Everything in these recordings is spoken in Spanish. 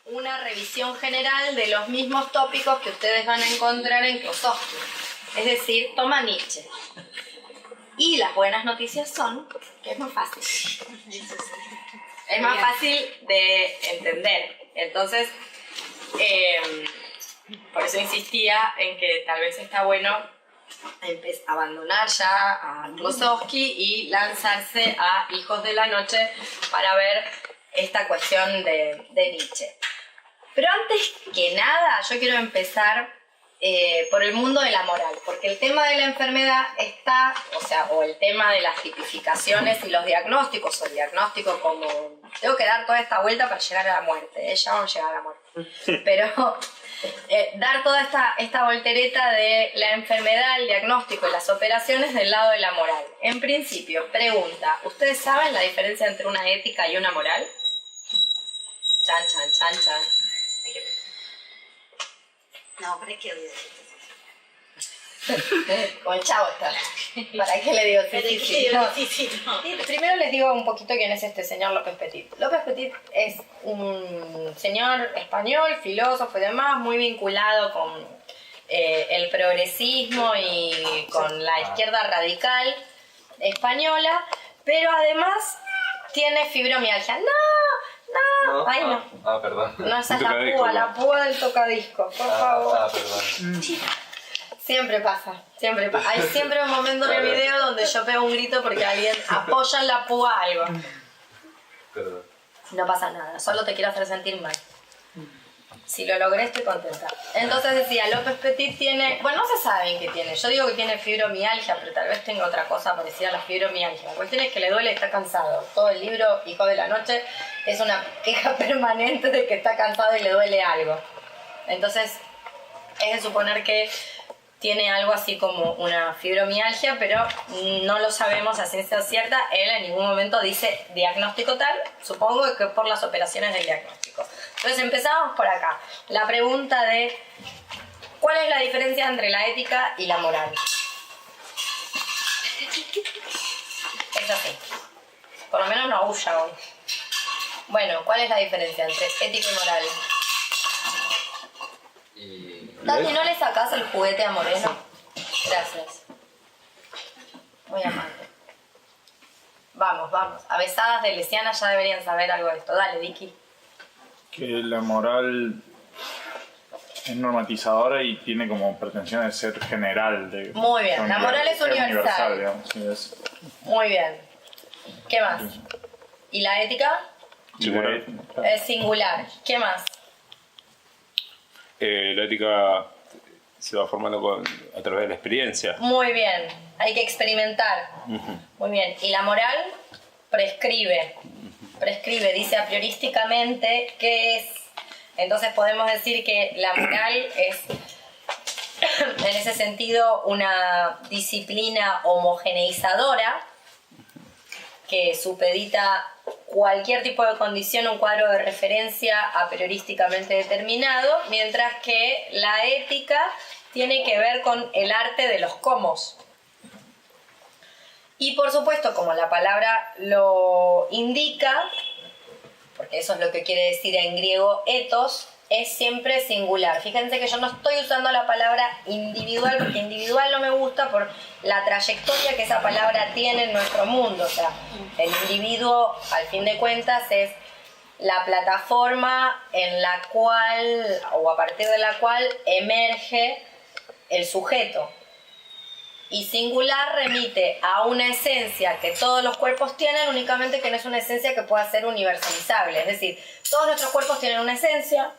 una revisión general de los mismos tópicos que ustedes van a encontrar en Klosowski. Es decir, toma Nietzsche. Y las buenas noticias son que es muy fácil. Es más fácil de entender. Entonces, por eso insistía en que tal vez está bueno abandonar ya a Klosowski y lanzarse a Hijos de la Noche para ver esta cuestión de Nietzsche. Pero antes que nada, yo quiero empezar por el mundo de la moral, porque el tema de la enfermedad está, o el tema de las tipificaciones y los diagnósticos, o el diagnóstico como tengo que dar toda esta vuelta para llegar a la muerte, ya vamos a llegar a la muerte, pero dar toda esta voltereta de la enfermedad, el diagnóstico y las operaciones del lado de la moral. En principio, pregunta, ¿ustedes saben la diferencia entre una ética y una moral? Chan, chan, chan, chan. No, ¿para qué voy a decir eso? Con el chavo está. ¿Para qué le digo sí? No. Primero les digo un poquito quién es este señor López Petit. López Petit es un señor español, filósofo y demás, muy vinculado con el progresismo y con la izquierda radical española, pero además tiene fibromialgia. No, ahí no. Perdón. No, esa es la púa del tocadisco, por favor. Perdón. Siempre pasa. Hay siempre un momento en el video donde yo pego un grito porque alguien apoya en la púa algo. Perdón. No pasa nada, solo te quiero hacer sentir mal. Si lo logré, estoy contenta. Entonces decía, López Petit tiene... Bueno, no se sabe bien qué tiene. Yo digo que tiene fibromialgia, pero tal vez tenga otra cosa parecida a la fibromialgia. La cuestión es que le duele y está cansado. Todo el libro, Hijo de la Noche, es una queja permanente de que está cansado y le duele algo. Entonces, es de suponer que tiene algo así como una fibromialgia, pero no lo sabemos a ciencia cierta. Él en ningún momento dice diagnóstico tal, supongo que por las operaciones del diagnóstico. Entonces empezamos por acá. La pregunta de ¿cuál es la diferencia entre la ética y la moral? Es así. Por lo menos no aúlla hoy. Bueno, ¿cuál es la diferencia entre ética y moral? Tati, ¿no le sacás el juguete a Moreno? Gracias. Muy amable. Vamos. Avesadas de Lesiana ya deberían saber algo de esto. Dale, Vicky. Que la moral es normatizadora y tiene como pretensión de ser general. Muy bien, la moral es universal. Digamos, sí, es. Muy bien. ¿Qué más? ¿Y la ética? Singular. Es singular. ¿Qué más? La ética se va formando a través de la experiencia. Muy bien, hay que experimentar. Muy bien, y la moral prescribe, dice a priorísticamente qué es. Entonces podemos decir que la moral es, en ese sentido, una disciplina homogeneizadora que supedita cualquier tipo de condición, un cuadro de referencia a priorísticamente determinado, mientras que la ética tiene que ver con el arte de los cómo. Y por supuesto, como la palabra lo indica, porque eso es lo que quiere decir en griego ethos, es siempre singular. Fíjense que yo no estoy usando la palabra individual, porque individual no me gusta por la trayectoria que esa palabra tiene en nuestro mundo. O sea, el individuo, al fin de cuentas, es la plataforma en la cual, o a partir de la cual, emerge el sujeto. Y singular remite a una esencia que todos los cuerpos tienen, únicamente que no es una esencia que pueda ser universalizable. Es decir, todos nuestros cuerpos tienen una esencia,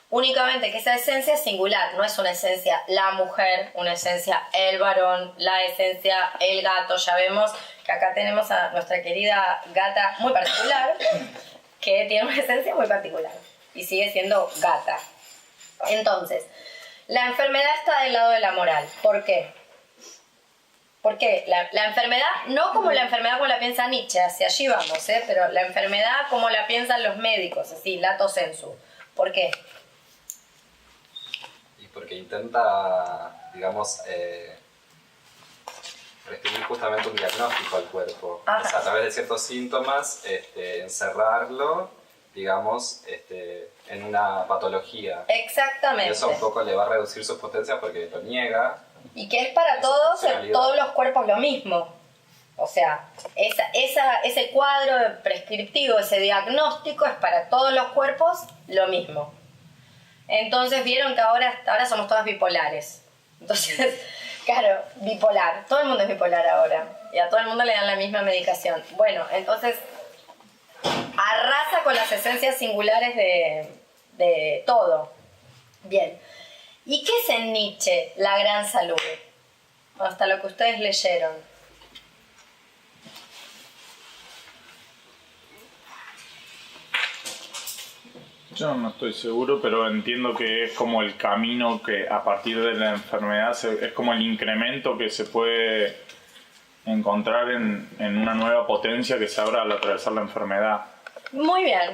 únicamente que esa esencia es singular, no es una esencia la mujer, una esencia el varón, la esencia el gato. Ya vemos que acá tenemos a nuestra querida gata muy particular, que tiene una esencia muy particular y sigue siendo gata. Entonces, la enfermedad está del lado de la moral. ¿Por qué? Porque la enfermedad, no como la enfermedad como la piensa Nietzsche, hacia allí vamos, pero la enfermedad como la piensan los médicos, así, lato sensu. ¿Por qué? Y porque intenta, digamos, prescribir justamente un diagnóstico al cuerpo. O sea, a través de ciertos síntomas, encerrarlo digamos, en una patología. Y Exactamente. eso un poco le va a reducir su potencia porque lo niega. Y que es para Esa todos, funcionalidad. todos los cuerpos lo mismo. O sea, ese cuadro prescriptivo, ese diagnóstico es para todos los cuerpos lo mismo. Entonces vieron que ahora somos todas bipolares. Entonces, claro, bipolar. Todo el mundo es bipolar ahora. Y a todo el mundo le dan la misma medicación. Bueno, entonces arrasa con las esencias singulares de todo. Bien. ¿Y qué es en Nietzsche la gran salud? Hasta lo que ustedes leyeron. Yo no estoy seguro, pero entiendo que es como el camino que a partir de la enfermedad es como el incremento que se puede encontrar en una nueva potencia que se abra al atravesar la enfermedad. Muy bien,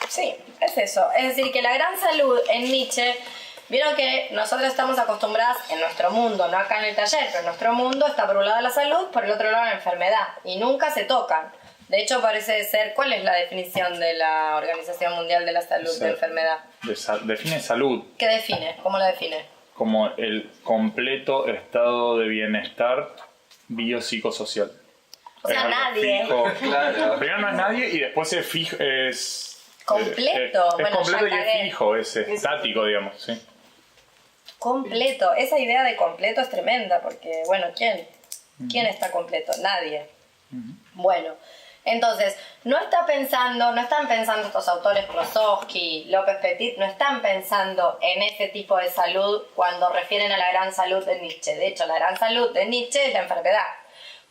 sí, es eso. Es decir, que la gran salud en Nietzsche, vieron que nosotros estamos acostumbradas en nuestro mundo, no acá en el taller, pero en nuestro mundo está por un lado la salud, por el otro lado la enfermedad, y nunca se tocan. De hecho, parece ser, ¿cuál es la definición de la Organización Mundial de la Salud de enfermedad? Define salud ¿Qué define? ¿Cómo la define? como el completo estado de bienestar biopsicosocial. O sea, Es algo nadie. fijo. Claro. Primero no es nadie y después es fijo, es Completo. Es Bueno, completo ya y es cagué. fijo, es estático, digamos, sí. Completo. Esa idea de completo es tremenda, porque, bueno, ¿quién? ¿Quién está completo? Nadie. Bueno, entonces, no están pensando estos autores, Klosowski, López Petit, no están pensando en ese tipo de salud cuando refieren a la gran salud de Nietzsche. De hecho, la gran salud de Nietzsche es la enfermedad.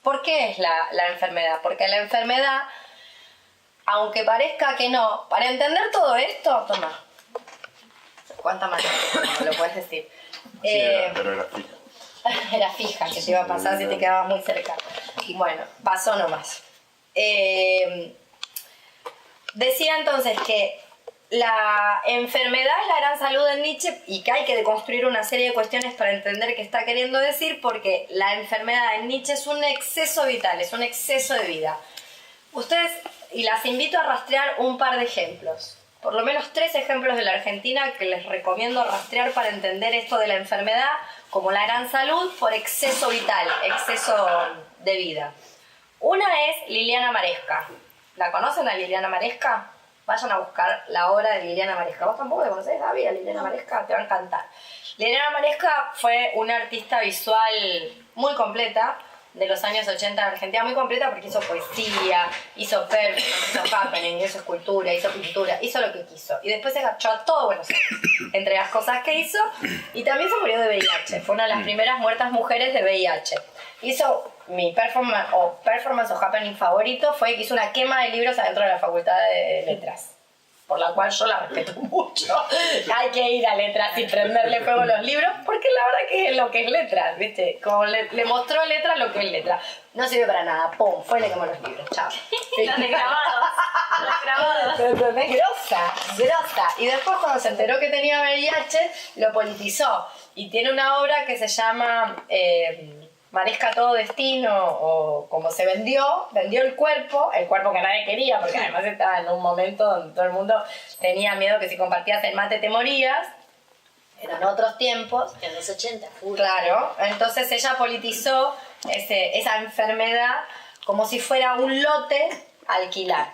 ¿Por qué es la enfermedad? Porque la enfermedad, aunque parezca que no, para entender todo esto, toma, ¿cuánta más lo puedes decir? Sí, pero era fijo. Era fija que te iba a pasar si te quedabas muy cerca. Y bueno, pasó nomás. Decía entonces que la enfermedad es la gran salud en Nietzsche y que hay que deconstruir una serie de cuestiones para entender qué está queriendo decir, porque la enfermedad en Nietzsche es un exceso vital, es un exceso de vida. Ustedes, y las invito a rastrear un par de ejemplos, por lo menos 3 ejemplos de la Argentina que les recomiendo rastrear para entender esto de la enfermedad como la gran salud por exceso vital, exceso de vida. Una es Liliana Maresca. ¿La conocen a Liliana Maresca? Vayan a buscar la obra de Liliana Maresca. ¿Vos tampoco la conocés, Gaby, a Liliana Maresca? Te va a encantar. Liliana Maresca fue una artista visual muy completa de los años 80 en Argentina, muy completa porque hizo poesía, hizo performance, hizo happening, hizo escultura, hizo pintura, hizo lo que quiso. Y después se agachó a todo Buenos Aires, entre las cosas que hizo, y también se murió de VIH. Fue una de las primeras muertas mujeres de VIH. Hizo mi performance o happening favorito, fue que hizo una quema de libros adentro de la Facultad de Letras, por la cual yo la respeto mucho. Hay que ir a Letras y prenderle fuego a los libros, porque la verdad que es lo que es Letras, ¿viste? Como le mostró Letras lo que es Letras. No sirve para nada, pum, fue y le quemó los libros, chao. Los grabados. Pero es grosa. Y después cuando se enteró que tenía VIH, lo politizó. Y tiene una obra que se llama Maresca todo destino, o como se vendió el cuerpo que nadie quería, porque además estaba en un momento donde todo el mundo tenía miedo que si compartías el mate te morías. Eran otros tiempos. En los 80. Claro, entonces ella politizó esa enfermedad como si fuera un lote a alquilar.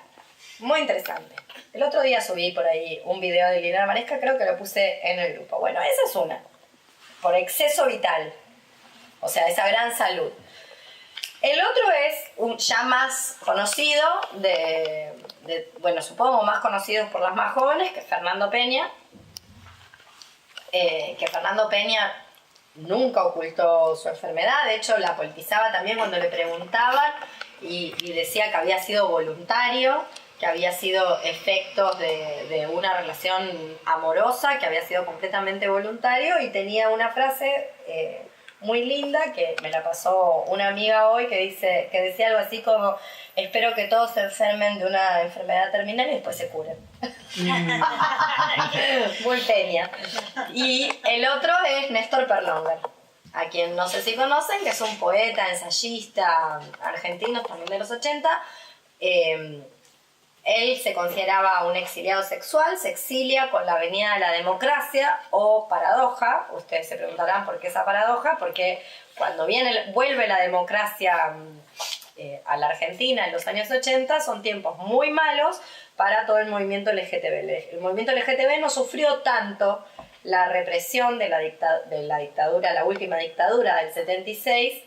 Muy interesante. El otro día subí por ahí un video de Liliana Maresca, creo que lo puse en el grupo. Bueno, esa es una. Por exceso vital. O sea, esa gran salud. El otro es ya más conocido, bueno, supongo más conocido por las más jóvenes, que es Fernando Peña. Que Fernando Peña nunca ocultó su enfermedad, de hecho la politizaba también cuando le preguntaban y decía que había sido voluntario, que había sido efectos de una relación amorosa, que había sido completamente voluntario, y tenía una frase muy linda que me la pasó una amiga hoy que decía algo así como: espero que todos se enfermen de una enfermedad terminal y después se curen. Muy Peña. Y el otro es Néstor Perlonger, a quien no sé si conocen, que es un poeta, ensayista argentino también de los 80. él se consideraba un exiliado sexual, se exilia con la venida de la democracia o paradoja. Ustedes se preguntarán por qué esa paradoja, porque cuando vuelve la democracia a la Argentina en los años 80 son tiempos muy malos para todo el movimiento LGTB. El movimiento LGTB no sufrió tanto la represión de la dictadura, la última dictadura del 76,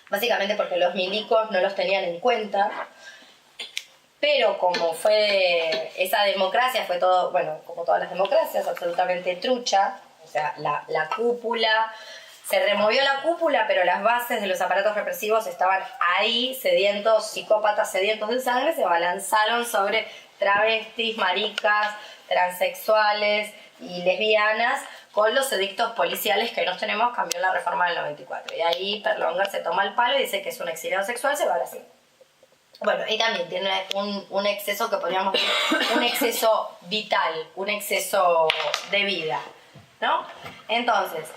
básicamente porque los milicos no los tenían en cuenta, pero como fue esa democracia, fue todo, bueno, como todas las democracias, absolutamente trucha, o sea, la cúpula, se removió la cúpula, pero las bases de los aparatos represivos estaban ahí, sedientos, psicópatas sedientos de sangre, se abalanzaron sobre travestis, maricas, transexuales y lesbianas, con los edictos policiales que nos tenemos, cambió la reforma del 94. Y ahí Perlonger se toma el palo y dice que es un exiliado sexual, se va a Brasil. Bueno, y también tiene un exceso que podríamos decir, un exceso vital, un exceso de vida, ¿no? Entonces,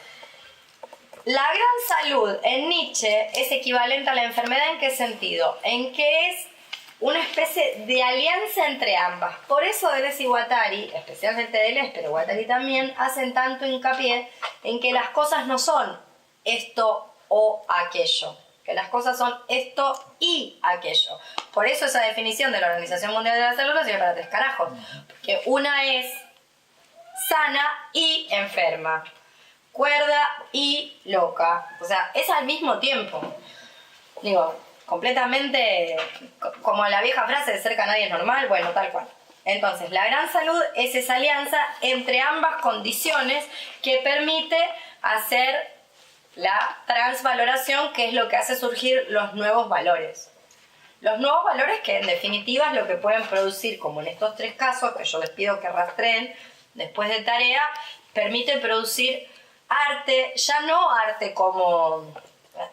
la gran salud en Nietzsche es equivalente a la enfermedad. ¿En qué sentido? En que es una especie de alianza entre ambas. Por eso Deleuze y Guattari, especialmente Deleuze, pero Guattari también, hacen tanto hincapié en que las cosas no son esto o aquello, que las cosas son esto y aquello. Por eso esa definición de la Organización Mundial de la Salud sirve para 3 carajos, porque una es sana y enferma, cuerda y loca, o sea, es al mismo tiempo. Digo, completamente como la vieja frase de cerca nadie es normal, bueno, tal cual. Entonces, la gran salud es esa alianza entre ambas condiciones que permite hacer la transvaloración, que es lo que hace surgir los nuevos valores. Los nuevos valores que en definitiva es lo que pueden producir, como en estos 3 casos, que yo les pido que rastreen después de tarea, permiten producir arte, ya no arte como,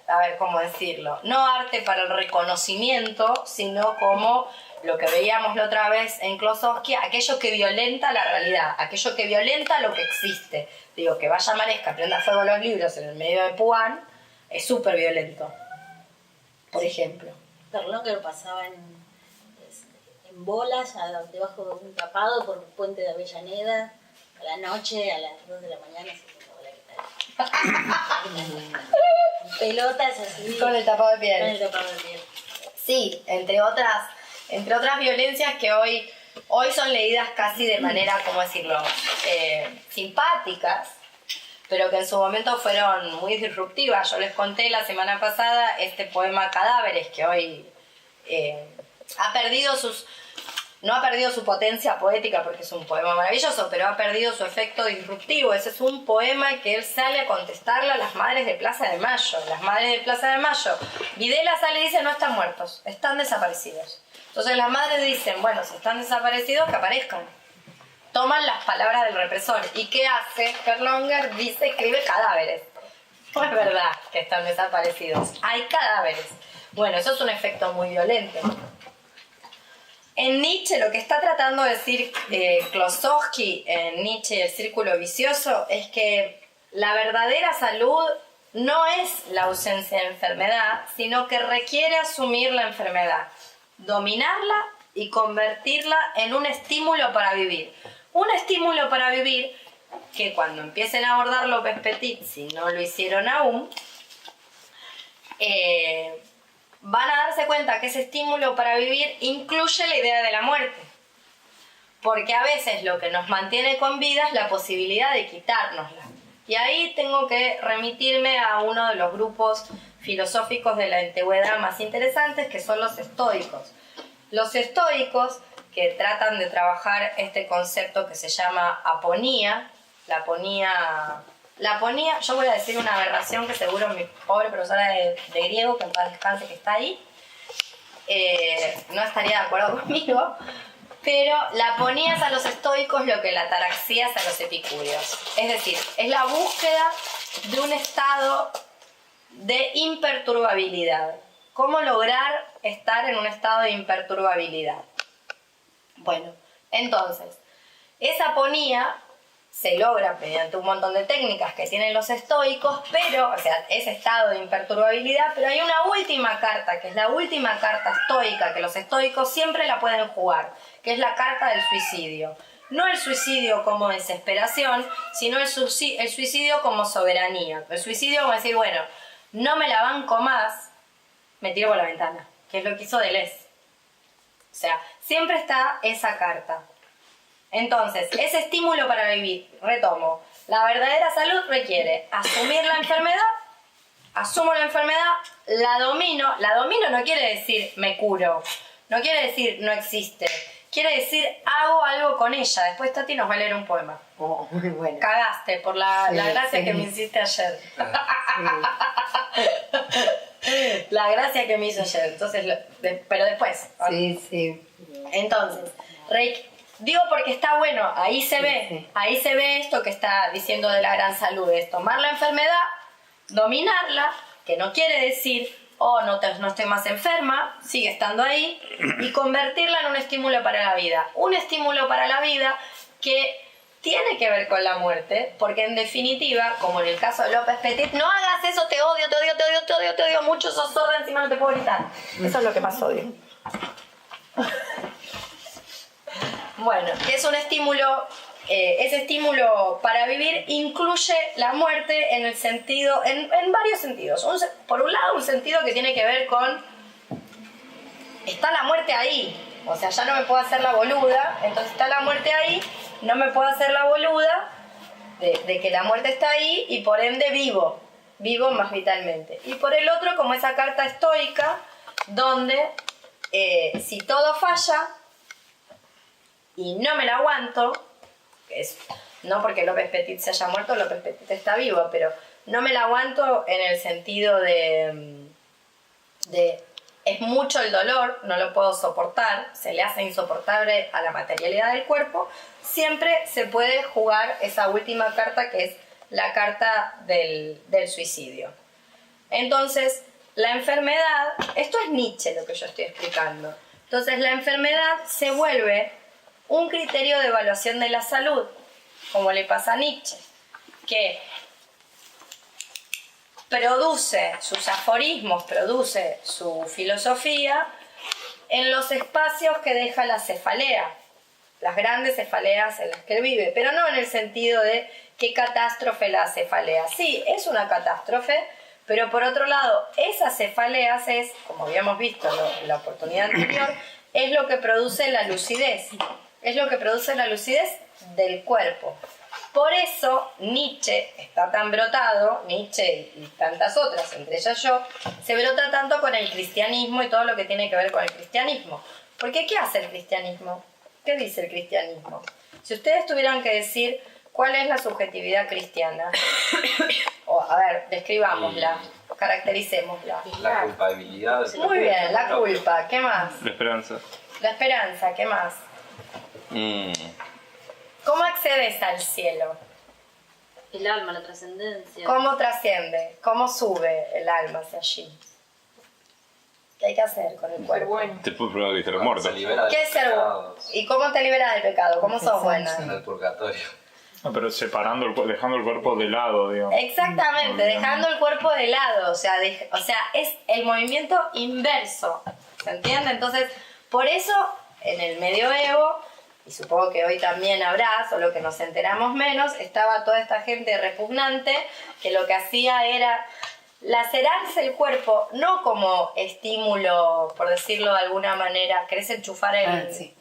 a ver cómo decirlo, no arte para el reconocimiento, sino como lo que veíamos la otra vez en Klossowski, aquello que violenta la realidad, aquello que violenta lo que existe. Digo, que vaya Maresca, prenda fuego los libros en el medio de Puan, es súper violento, por ejemplo. Perlonger pasaba en bolas debajo de un tapado por un puente de Avellaneda a la noche, a las 2 de la mañana. Pelotas así. Con el tapado de piel. Con el tapado de piel. Sí, entre otras violencias que hoy son leídas casi de manera, ¿cómo decirlo?, simpáticas, pero que en su momento fueron muy disruptivas. Yo les conté la semana pasada este poema Cadáveres, que hoy no ha perdido su potencia poética porque es un poema maravilloso, pero ha perdido su efecto disruptivo. Ese es un poema que él sale a contestarle a las madres de Plaza de Mayo. Las madres de Plaza de Mayo, Videla sale y dice: no están muertos, están desaparecidos. Entonces las madres dicen: bueno, si están desaparecidos, que aparezcan. Toman las palabras del represor. ¿Y qué hace? Perlonger escribe cadáveres. No es verdad que están desaparecidos, hay cadáveres. Bueno, eso es un efecto muy violento. En Nietzsche, lo que está tratando de decir Klossowski en Nietzsche, el círculo vicioso, es que la verdadera salud no es la ausencia de enfermedad, sino que requiere asumir la enfermedad, dominarla y convertirla en un estímulo para vivir. Un estímulo para vivir que cuando empiecen a abordar López Petit, si no lo hicieron aún, van a darse cuenta que ese estímulo para vivir incluye la idea de la muerte. Porque a veces lo que nos mantiene con vida es la posibilidad de quitárnosla. Y ahí tengo que remitirme a uno de los grupos filosóficos de la antigüedad más interesantes, que son los estoicos. Los estoicos, que tratan de trabajar este concepto que se llama aponía. La aponía, yo voy a decir una aberración que seguro mi pobre profesora de griego, que en paz descanse, que está ahí, no estaría de acuerdo conmigo, pero la aponía es a los estoicos lo que la ataraxia es a los epicúreos. Es decir, es la búsqueda de un estado de imperturbabilidad. ¿Cómo lograr estar en un estado de imperturbabilidad? Bueno, entonces, esa aponía se logra mediante un montón de técnicas que tienen los estoicos, pero, o sea, ese estado de imperturbabilidad, pero hay una última carta, que es la última carta estoica, que los estoicos siempre la pueden jugar, que es la carta del suicidio. No el suicidio como desesperación, sino el suicidio como soberanía. El suicidio como decir, bueno, no me la banco más, me tiro por la ventana, que es lo que hizo Deleuze. O sea, siempre está esa carta. Entonces, ese estímulo para vivir, retomo, la verdadera salud requiere asumir la enfermedad, asumo la enfermedad, la domino no quiere decir me curo, no quiere decir no existe, quiere decir hago algo con ella. Después Tati nos va a leer un poema. Oh, muy bueno. Cagaste por la gracia sí. que me hiciste ayer. La gracia que me hizo ayer, entonces, pero después. Sí. Entonces, digo porque está bueno, ahí se ve esto que está diciendo de la gran salud, es tomar la enfermedad, dominarla, que no quiere decir, no estoy más enferma, sigue estando ahí, y convertirla en un estímulo para la vida. Un estímulo para la vida que tiene que ver con la muerte, porque en definitiva, como en el caso de López Petit, no hagas eso, te odio mucho, sos sorda, encima no te puedo gritar. Eso es lo que más odio. Bueno, que es un estímulo, ese estímulo para vivir incluye la muerte en el sentido, en varios sentidos. Por un lado, un sentido que tiene que ver con, está la muerte ahí, o sea, ya no me puedo hacer la boluda, entonces está la muerte ahí, no me puedo hacer la boluda de que la muerte está ahí y por ende vivo más vitalmente. Y por el otro, como esa carta estoica, donde si todo falla y no me la aguanto, que es, no porque López Petit se haya muerto, López Petit está vivo, pero no me la aguanto en el sentido de es mucho el dolor, no lo puedo soportar, se le hace insoportable a la materialidad del cuerpo, siempre se puede jugar esa última carta que es la carta del suicidio. Entonces, la enfermedad, esto es Nietzsche lo que yo estoy explicando, entonces la enfermedad se vuelve un criterio de evaluación de la salud, como le pasa a Nietzsche, que produce sus aforismos, produce su filosofía en los espacios que deja la cefalea, las grandes cefaleas en las que él vive, pero no en el sentido de qué catástrofe la cefalea. Sí, es una catástrofe, pero por otro lado, esas cefaleas es, como habíamos visto en la oportunidad anterior, es lo que produce la lucidez, es lo que produce la lucidez del cuerpo. Por eso Nietzsche está tan brotado, Nietzsche y tantas otras, entre ellas yo, se brota tanto con el cristianismo y todo lo que tiene que ver con el cristianismo. Porque ¿qué hace el cristianismo? ¿Qué dice el cristianismo? Si ustedes tuvieran que decir cuál es la subjetividad cristiana, a ver, describámosla, caractericémosla. La culpabilidad. Muy bien, la culpa, ¿qué más? La esperanza. La esperanza, ¿qué más? ¿Cómo accedes al cielo? El alma, la trascendencia. ¿Cómo trasciende? ¿Cómo sube el alma hacia allí? ¿Qué hay que hacer con el cuerpo? Te puedo preguntar que estar muerto. Se libera de ¿Qué es ser bueno? pecados ¿Y cómo te liberas del pecado? ¿Cómo sos buena? en el purgatorio. No, pero separando dejando el cuerpo de lado, digamos. Exactamente, dejando el cuerpo de lado, o sea, es el movimiento inverso, ¿se entiende? Entonces, por eso, en el medioevo, y supongo que hoy también habrá, solo que nos enteramos menos, estaba toda esta gente repugnante que lo que hacía era lacerarse el cuerpo, no como estímulo, por decirlo de alguna manera, querés enchufar el... Sí.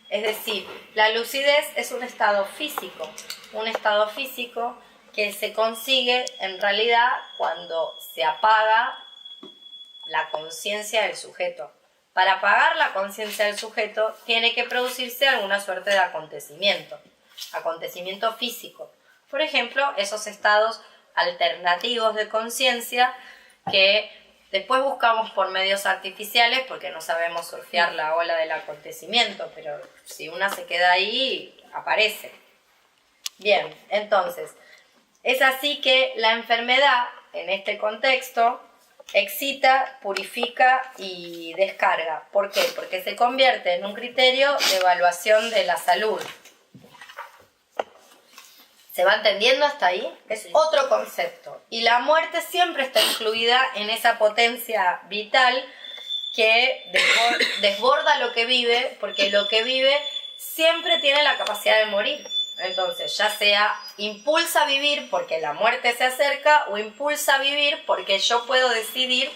Es decir, la lucidez es un estado físico que se consigue en realidad cuando se apaga la conciencia del sujeto. Para apagar la conciencia del sujeto tiene que producirse alguna suerte de acontecimiento físico. Por ejemplo, esos estados alternativos de conciencia que después buscamos por medios artificiales porque no sabemos surfear la ola del acontecimiento, pero si una se queda ahí, aparece. Bien, entonces, es así que la enfermedad, en este contexto, excita, purifica y descarga. ¿Por qué? Porque se convierte en un criterio de evaluación de la salud. ¿Se va entendiendo hasta ahí? Es otro concepto. Y la muerte siempre está incluida en esa potencia vital que desborda lo que vive, porque lo que vive siempre tiene la capacidad de morir. Entonces, ya sea impulsa a vivir porque la muerte se acerca, o impulsa a vivir porque yo puedo decidir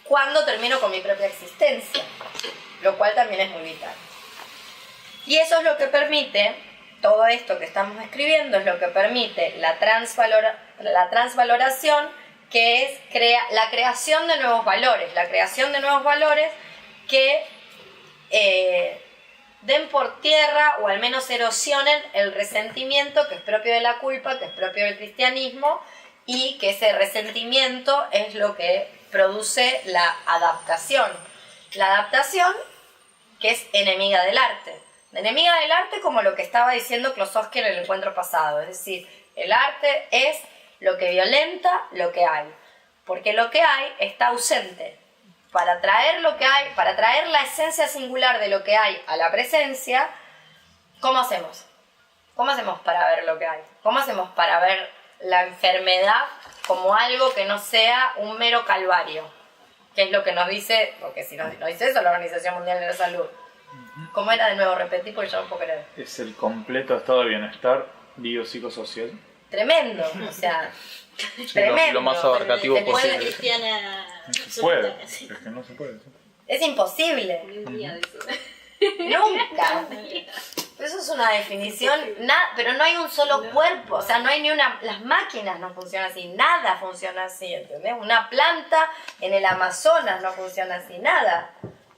cuándo termino con mi propia existencia, lo cual también es muy vital. Y eso es lo que permite, todo esto que estamos escribiendo, es lo que permite la transvaloración, que es la creación de nuevos valores, que den por tierra o al menos erosionen el resentimiento que es propio de la culpa, que es propio del cristianismo, y que ese resentimiento es lo que produce la adaptación. La adaptación que es enemiga del arte. Enemiga del arte, como lo que estaba diciendo Klossowski en el encuentro pasado, es decir, el arte es lo que violenta lo que hay, porque lo que hay está ausente. Para traer lo que hay, para traer la esencia singular de lo que hay a la presencia, ¿cómo hacemos? ¿Cómo hacemos para ver lo que hay? ¿Cómo hacemos para ver la enfermedad como algo que no sea un mero calvario? Que es lo que nos dice, porque si nos dice eso la Organización Mundial de la Salud. ¿Cómo era de nuevo? Repetí porque yo no puedo creer. Es el completo estado de bienestar biopsicosocial. Tremendo, o sea, tremendo. Lo más abarcativo Después posible. Cristiana No se puede, absoluta, sí. es que no se puede. ¿Sí? Es imposible. Ni un día de eso. Nunca. Eso es una definición, pero no hay un solo cuerpo, o sea, no hay ni una, las máquinas no funcionan así, nada funciona así, ¿entendés? Una planta en el Amazonas no funciona así, nada.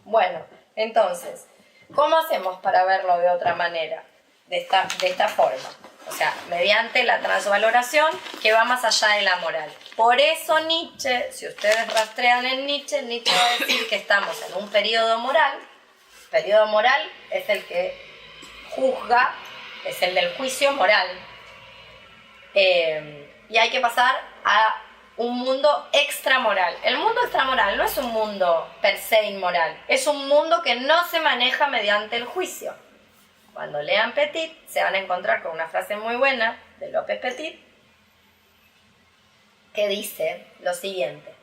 Bueno, entonces, ¿cómo hacemos para verlo de otra manera? De esta forma, o sea, mediante la transvaloración que va más allá de la moral. Por eso Nietzsche, si ustedes rastrean en Nietzsche va a decir que estamos en un periodo moral. El periodo moral es el que juzga, es el del juicio moral. Y hay que pasar a un mundo extramoral. El mundo extramoral no es un mundo per se inmoral, es un mundo que no se maneja mediante el juicio. Cuando lean Petit se van a encontrar con una frase muy buena de López Petit que dice lo siguiente: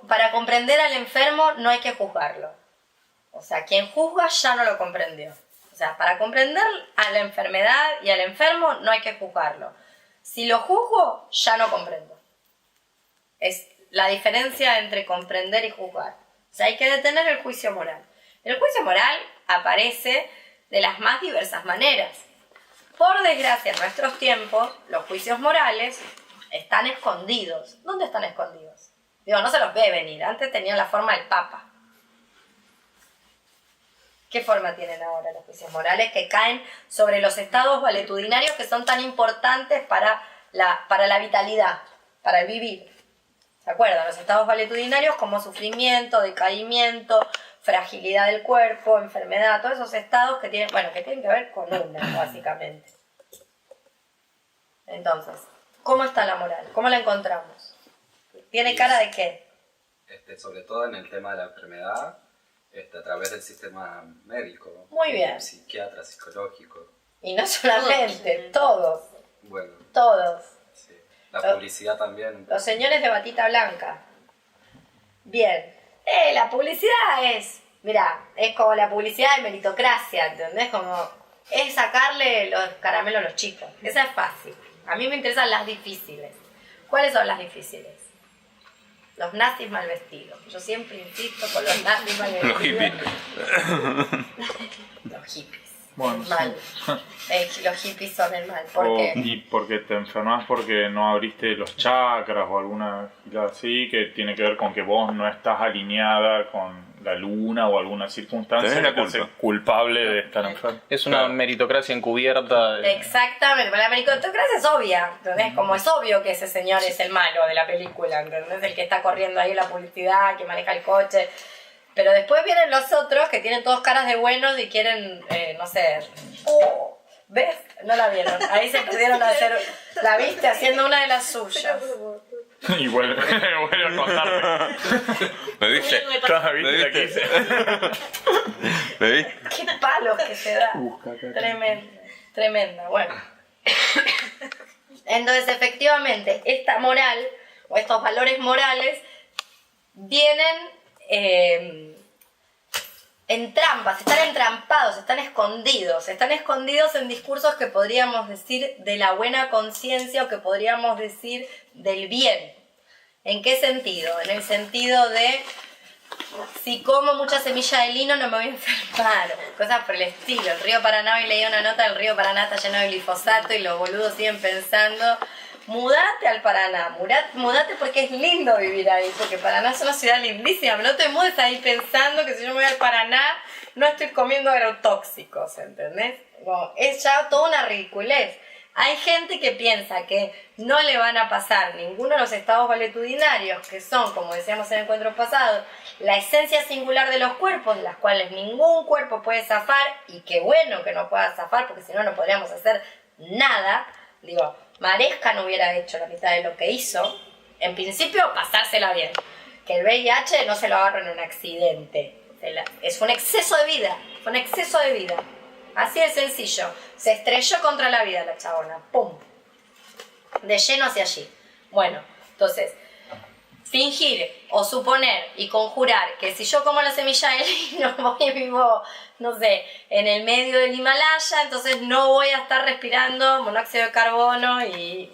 para comprender al enfermo no hay que juzgarlo. O sea, quien juzga ya no lo comprendió. O sea, para comprender a la enfermedad y al enfermo no hay que juzgarlo. Si lo juzgo, ya no comprendo. Es la diferencia entre comprender y juzgar. O sea, hay que detener el juicio moral. El juicio moral aparece de las más diversas maneras. Por desgracia, en nuestros tiempos, los juicios morales están escondidos. ¿Dónde están escondidos? Digo, no se los ve venir. Antes tenían la forma del Papa. ¿Qué forma tienen ahora los juicios morales que caen sobre los estados valetudinarios que son tan importantes para la vitalidad, para el vivir? ¿Se acuerdan? Los estados valetudinarios como sufrimiento, decaimiento, fragilidad del cuerpo, enfermedad, todos esos estados que tienen que ver con una, básicamente. Entonces, ¿cómo está la moral? ¿Cómo la encontramos? ¿Tiene cara de qué? Sobre todo en el tema de la enfermedad, a través del sistema médico. Muy bien. Psiquiatra, psicológico. Y no solamente, todos. Bueno. Todos. Sí. La publicidad también. Los señores de batita blanca. Bien. La publicidad es como la publicidad de meritocracia, ¿entendés? Como es sacarle los caramelos a los chicos. Esa es fácil. A mí me interesan las difíciles. ¿Cuáles son las difíciles? Los nazis mal vestidos. Yo siempre insisto con los nazis mal vestidos. Los hippies. Los hippies. Bueno, mal. sí. Los hippies son el mal. ¿Por qué? Y porque te enfermas porque no abriste los chakras o alguna gilada así, que tiene que ver con que vos no estás alineada con la luna o alguna circunstancia Tenés la que te hace culpa. culpable de estar enfermo. Es una meritocracia encubierta. Exactamente, pero la meritocracia es obvia, ¿entendés? Como es obvio que ese señor es el malo de la película, ¿entendés? El que está corriendo ahí en la publicidad, que maneja el coche. Pero después vienen los otros que tienen todos caras de buenos y quieren, no sé... ¿Ves? No la vieron. Ahí se pudieron hacer... ¿La viste? Haciendo una de las suyas. Y vuelve a contarte. ¿Me viste? Claro, ¿viste ¿Me la que viste? hice? ¿Me viste? Qué palos que se da. Tremenda. Bueno. Entonces, efectivamente, esta moral, o estos valores morales, vienen en trampas, están entrampados, están escondidos en discursos que podríamos decir de la buena conciencia o que podríamos decir del bien. ¿En qué sentido? En el sentido de, si como mucha semilla de lino no me voy a enfermar, cosas por el estilo. El río Paraná, hoy leí una nota, el río Paraná está lleno de glifosato y los boludos siguen pensando, mudate al Paraná, mudate porque es lindo vivir ahí, porque Paraná es una ciudad lindísima, no te mudes ahí pensando que si yo me voy al Paraná no estoy comiendo agrotóxicos, ¿entendés? Bueno, es ya toda una ridiculez. Hay gente que piensa que no le van a pasar ninguno de los estados valetudinarios, que son, como decíamos en el encuentro pasado, la esencia singular de los cuerpos, de las cuales ningún cuerpo puede zafar, y qué bueno que no pueda zafar, porque si no, no podríamos hacer nada. Digo, Maresca no hubiera hecho la mitad de lo que hizo. En principio, pasársela bien. Que el VIH no se lo agarre en un accidente. Es un exceso de vida. Fue un exceso de vida. Así de sencillo. Se estrelló contra la vida la chabona. ¡Pum! De lleno hacia allí. Bueno, entonces, fingir o suponer y conjurar que si yo como la semilla de lino voy vivo, no sé, en el medio del Himalaya, entonces no voy a estar respirando monóxido de carbono y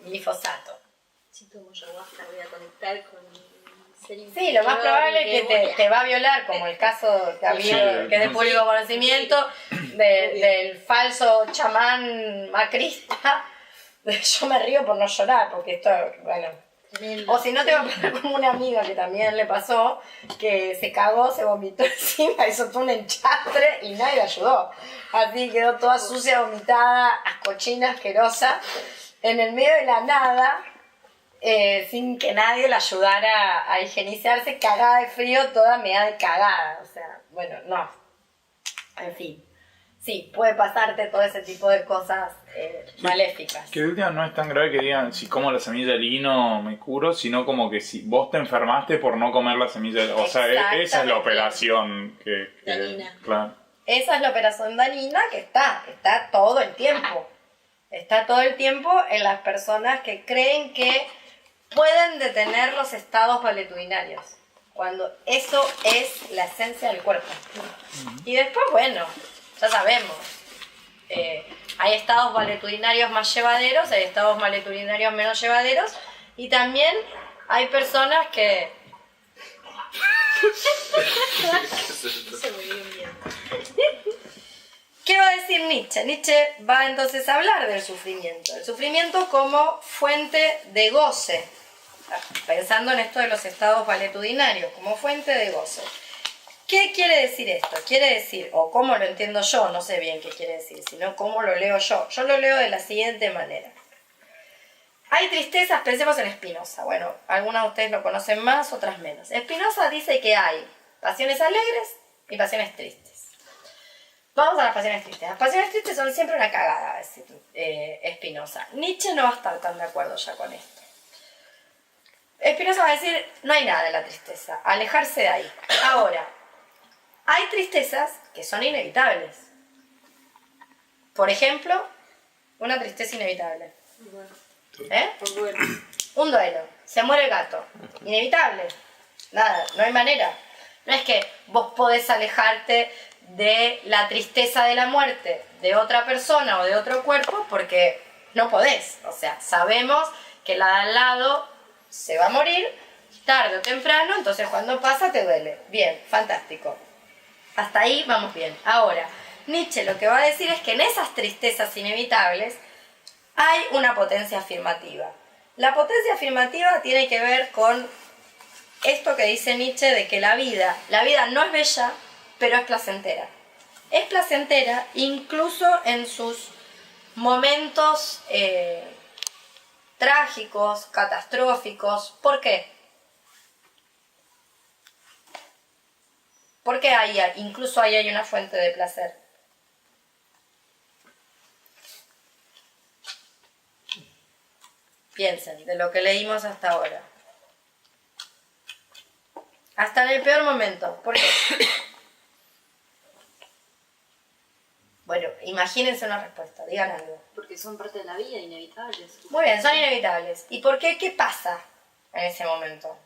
glifosato. Si tomo ayahuasca voy a conectar con ser inferior. Sí, lo más probable es que te va a violar, como el caso que había, que es de público conocimiento, del falso chamán macrista. Yo me río por no llorar, porque esto, bueno... O si no, te va a pasar como una amiga que también le pasó, que se cagó, se vomitó encima, hizo todo un enchastre y nadie la ayudó. Así quedó toda sucia, vomitada, cochina, asquerosa, en el medio de la nada, sin que nadie la ayudara a higienizarse, cagada de frío, toda meada de cagada. O sea, bueno, no. En fin. Sí, puede pasarte todo ese tipo de cosas maléficas. Que de última no es tan grave que digan si como la semilla de lino me curo, sino como que si vos te enfermaste por no comer la semilla de lino. O sea, esa es la operación que Danina. Claro. Esa es la operación danina que está todo el tiempo. Está todo el tiempo en las personas que creen que pueden detener los estados valetudinarios, cuando eso es la esencia del cuerpo. Y después, bueno, ya sabemos, hay estados valetudinarios más llevaderos, hay estados valetudinarios menos llevaderos, y también hay personas que... ¿Qué va a decir Nietzsche? Nietzsche va entonces a hablar del sufrimiento. El sufrimiento como fuente de goce. Pensando en esto de los estados valetudinarios, como fuente de goce. ¿Qué quiere decir esto? Quiere decir, o cómo lo entiendo yo, no sé bien qué quiere decir, sino cómo lo leo yo. Yo lo leo de la siguiente manera. Hay tristezas, pensemos en Spinoza. Bueno, algunas de ustedes lo conocen más, otras menos. Spinoza dice que hay pasiones alegres y pasiones tristes. Vamos a las pasiones tristes. Las pasiones tristes son siempre una cagada, va a decir Spinoza. Nietzsche no va a estar tan de acuerdo ya con esto. Spinoza va a decir, no hay nada de la tristeza, alejarse de ahí. Ahora, hay tristezas que son inevitables. Por ejemplo, una tristeza inevitable. Un duelo. Se muere el gato. Inevitable. Nada, no hay manera. No es que vos podés alejarte de la tristeza de la muerte de otra persona o de otro cuerpo porque no podés. O sea, sabemos que la de al lado se va a morir tarde o temprano, entonces cuando pasa te duele. Bien, fantástico. Hasta ahí vamos bien. Ahora, Nietzsche lo que va a decir es que en esas tristezas inevitables hay una potencia afirmativa. La potencia afirmativa tiene que ver con esto que dice Nietzsche de que la vida no es bella, pero es placentera. Es placentera incluso en sus momentos trágicos, catastróficos. ¿Por qué? Porque incluso ahí hay una fuente de placer. Piensen, de lo que leímos hasta ahora. Hasta en el peor momento. ¿Por qué? Bueno, imagínense una respuesta, digan algo. Porque son parte de la vida, inevitables. Muy bien, son inevitables. ¿Y por qué? ¿Qué pasa en ese momento?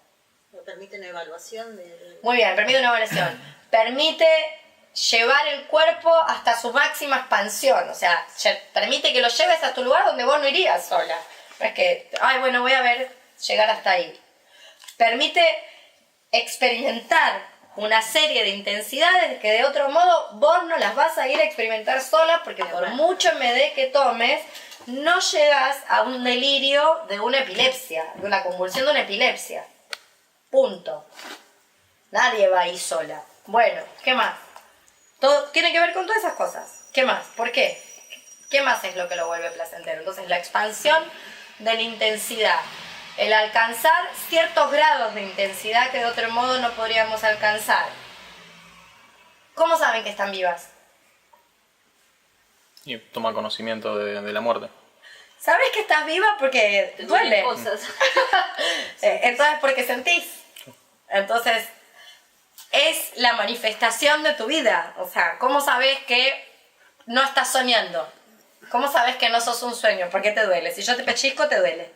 Me permite una evaluación de... Muy bien, permite una evaluación. Permite llevar el cuerpo hasta su máxima expansión. O sea, permite que lo lleves a tu lugar donde vos no irías sola. No es que, ay, bueno, voy a ver, llegar hasta ahí. Permite experimentar una serie de intensidades que de otro modo vos no las vas a ir a experimentar sola, porque por mucho MD que tomes, no llegas a un delirio de una epilepsia, de una convulsión de una epilepsia. Punto. Nadie va ahí sola. Bueno, ¿qué más? Todo tiene que ver con todas esas cosas. ¿Qué más? ¿Por qué? ¿Qué más es lo que lo vuelve placentero? Entonces, la expansión de la intensidad. El alcanzar ciertos grados de intensidad que de otro modo no podríamos alcanzar. ¿Cómo saben que están vivas? Y toma conocimiento de la muerte. ¿Sabes que estás viva? Porque Te duele. duelen cosas. Entonces, porque sentís. Entonces, es la manifestación de tu vida. O sea, ¿cómo sabes que no estás soñando? ¿Cómo sabes que no sos un sueño? ¿Por qué te duele? Si yo te pellizco, te duele.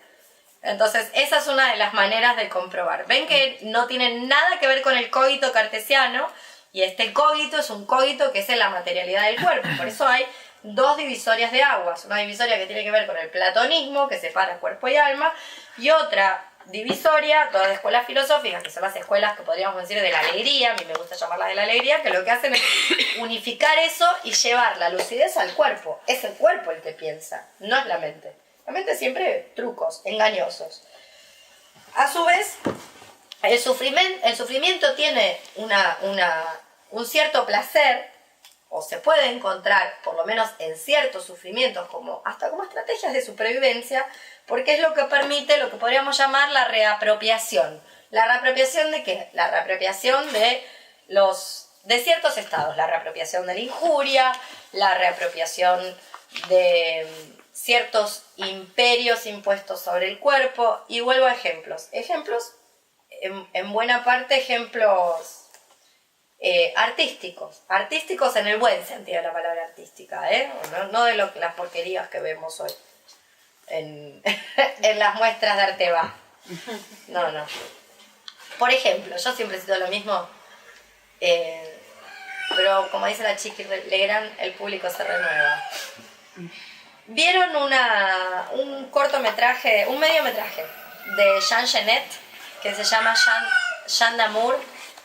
Entonces, esa es una de las maneras de comprobar. Ven que no tiene nada que ver con el cogito cartesiano, y este cogito es un cogito que es en la materialidad del cuerpo. Por eso hay dos divisorias de aguas. Una divisoria que tiene que ver con el platonismo, que separa cuerpo y alma, y otra divisoria, todas de escuelas filosóficas, que son las escuelas que podríamos decir de la alegría, a mí me gusta llamarlas de la alegría, que lo que hacen es unificar eso y llevar la lucidez al cuerpo. Es el cuerpo el que piensa, no es la mente. La mente siempre trucos, engañosos. A su vez, el sufrimiento tiene un cierto placer, o se puede encontrar, por lo menos en ciertos sufrimientos, hasta como estrategias de supervivencia, porque es lo que permite lo que podríamos llamar la reapropiación. ¿La reapropiación de qué? La reapropiación de ciertos estados, la reapropiación de la injuria, la reapropiación de ciertos imperios impuestos sobre el cuerpo, y vuelvo a ejemplos. Ejemplos, en buena parte, ejemplos artísticos en el buen sentido de la palabra artística, no de las porquerías que vemos hoy en las muestras de Arteba. No. Por ejemplo, yo siempre cito lo mismo, pero como dice la Chiqui Legrand, el público se renueva. ¿Vieron un cortometraje, un mediometraje de Jean Genet que se llama Jean d'Amour?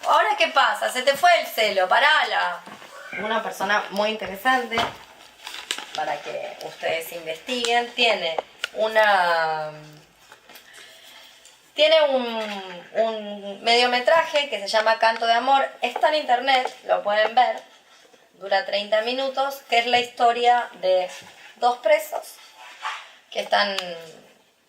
¿Ahora qué pasa? Se te fue el celo, parala. Una persona muy interesante para que ustedes investiguen. Tiene un mediometraje que se llama Canto de Amor. Está en internet, lo pueden ver. Dura 30 minutos, que es la historia de dos presos que están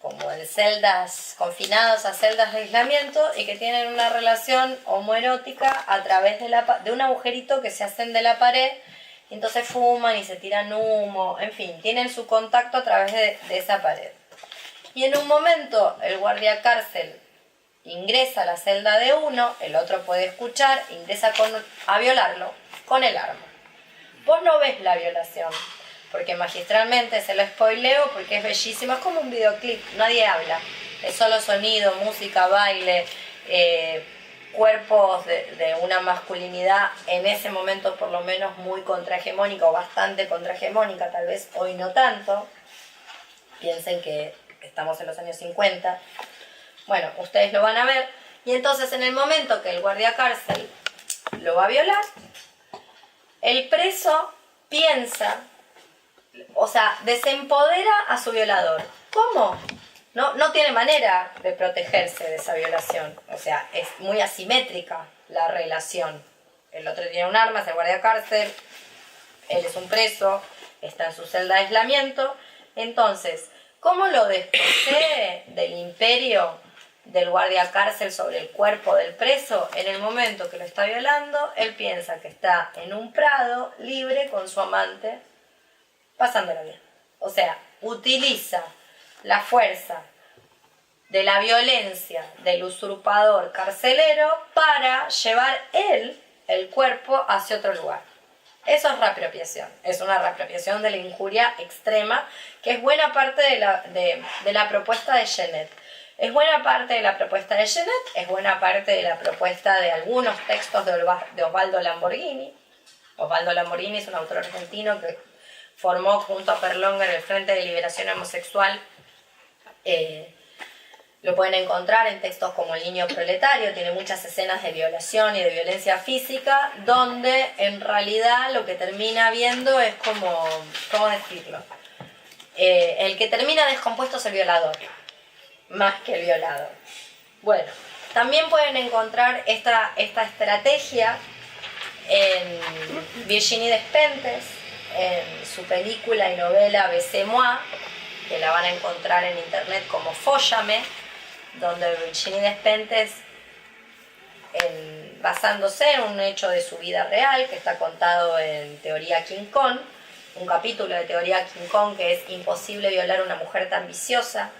como en celdas, confinados a celdas de aislamiento, y que tienen una relación homoerótica a través de un agujerito que se hacen de la pared, y entonces fuman y se tiran humo, en fin, tienen su contacto a través de esa pared. Y en un momento el guardia cárcel ingresa a la celda de uno, el otro puede escuchar, ingresa a violarlo con el arma. Vos no ves la violación, porque magistralmente se lo spoileo, porque es bellísimo, es como un videoclip, nadie habla, es solo sonido, música, baile, cuerpos de una masculinidad en ese momento por lo menos muy contrahegemónica, o bastante contrahegemónica, tal vez hoy no tanto. Piensen que estamos en los años 50. Bueno, ustedes lo van a ver, y entonces en el momento que el guardia cárcel lo va a violar, el preso piensa, o sea, desempodera a su violador. ¿Cómo? No tiene manera de protegerse de esa violación. O sea, es muy asimétrica la relación. El otro tiene un arma, es el guardia cárcel, él es un preso, está en su celda de aislamiento. Entonces, ¿cómo lo desposee del imperio del guardia cárcel sobre el cuerpo del preso? En el momento que lo está violando, él piensa que está en un prado libre con su amante, pasándolo bien. O sea, utiliza la fuerza de la violencia del usurpador carcelero para llevar él, el cuerpo, hacia otro lugar. Eso es reapropiación. Es una reapropiación de la injuria extrema, que es buena parte de la propuesta de Genet. Es buena parte de la propuesta de Genet, es buena parte de la propuesta de algunos textos de Osvaldo Lamborghini. Osvaldo Lamborghini es un autor argentino que formó junto a Perlonga en el Frente de Liberación Homosexual. Lo pueden encontrar en textos como El niño proletario, tiene muchas escenas de violación y de violencia física, donde en realidad lo que termina viendo es como, ¿cómo decirlo? El que termina descompuesto es el violador, más que el violador. Bueno, también pueden encontrar esta estrategia en Virginie Despentes, en su película y novela Besez-moi, que la van a encontrar en internet como Fóllame, donde Virginie Despentes, basándose en un hecho de su vida real, que está contado en Teoría King Kong, un capítulo de Teoría King Kong que es Imposible violar a una mujer tan viciosa,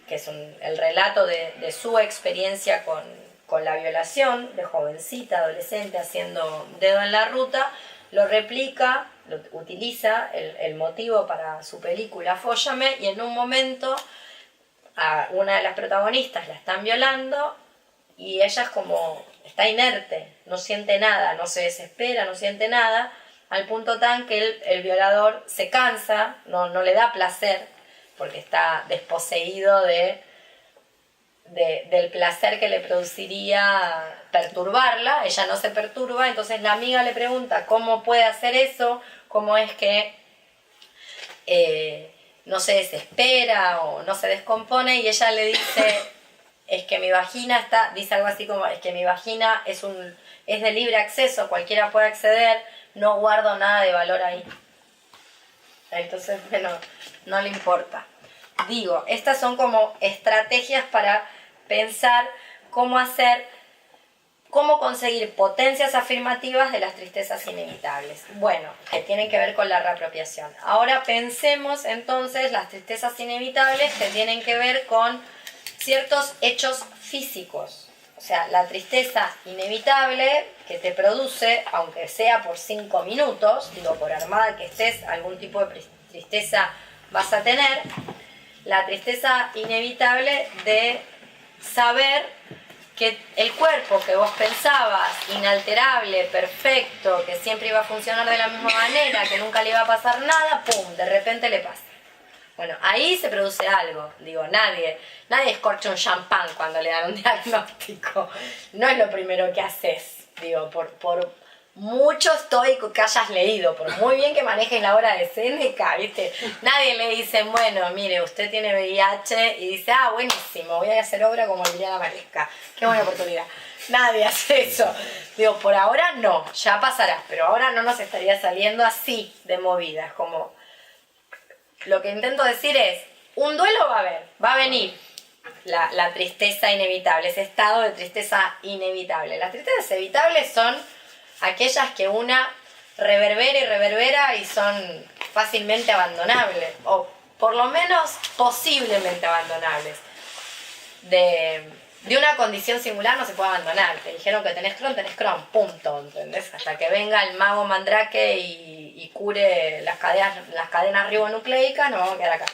que es el relato de su experiencia con la violación, de jovencita, adolescente, haciendo dedo en la ruta, lo replica, lo utiliza el motivo para su película Fóllame, y en un momento a una de las protagonistas la están violando y ella es como, está inerte, no siente nada, no se desespera, no siente nada, al punto tan que el violador se cansa, no le da placer, porque está desposeído del placer que le produciría perturbarla. Ella no se perturba, entonces la amiga le pregunta cómo puede hacer eso, cómo es que no se desespera o no se descompone, y ella le dice, es que mi vagina dice algo así como, es que mi vagina es de libre acceso, cualquiera puede acceder, no guardo nada de valor ahí. Entonces, bueno, no le importa. Digo, estas son como estrategias para pensar cómo conseguir potencias afirmativas de las tristezas inevitables. Bueno, que tienen que ver con la reapropiación. Ahora pensemos entonces las tristezas inevitables que tienen que ver con ciertos hechos físicos. O sea, la tristeza inevitable que te produce, aunque sea por 5 minutos, digo, por armada que estés, algún tipo de tristeza vas a tener. La tristeza inevitable de saber que el cuerpo que vos pensabas inalterable, perfecto, que siempre iba a funcionar de la misma manera, que nunca le iba a pasar nada, ¡pum!, de repente le pasa. Bueno, ahí se produce algo. Digo, nadie escorcha un champán cuando le dan un diagnóstico. No es lo primero que haces. Digo, por mucho estoico que hayas leído, por muy bien que manejes la obra de Séneca, ¿viste? Nadie le dice, bueno, mire, usted tiene VIH, y dice, buenísimo, voy a hacer obra como Liliana Maresca. Qué buena oportunidad. Nadie hace eso. Digo, por ahora no, ya pasará, pero ahora no nos estaría saliendo así de movidas, como... Lo que intento decir es, un duelo va a haber, va a venir la tristeza inevitable, ese estado de tristeza inevitable. Las tristezas evitables son aquellas que una reverbera y reverbera y son fácilmente abandonables, o por lo menos posiblemente abandonables. De una condición singular no se puede abandonar. Te dijeron que tenés Crohn, punto, ¿entendés? Hasta que venga el mago Mandrake y cure las cadenas ribonucleicas, nos vamos a quedar acá.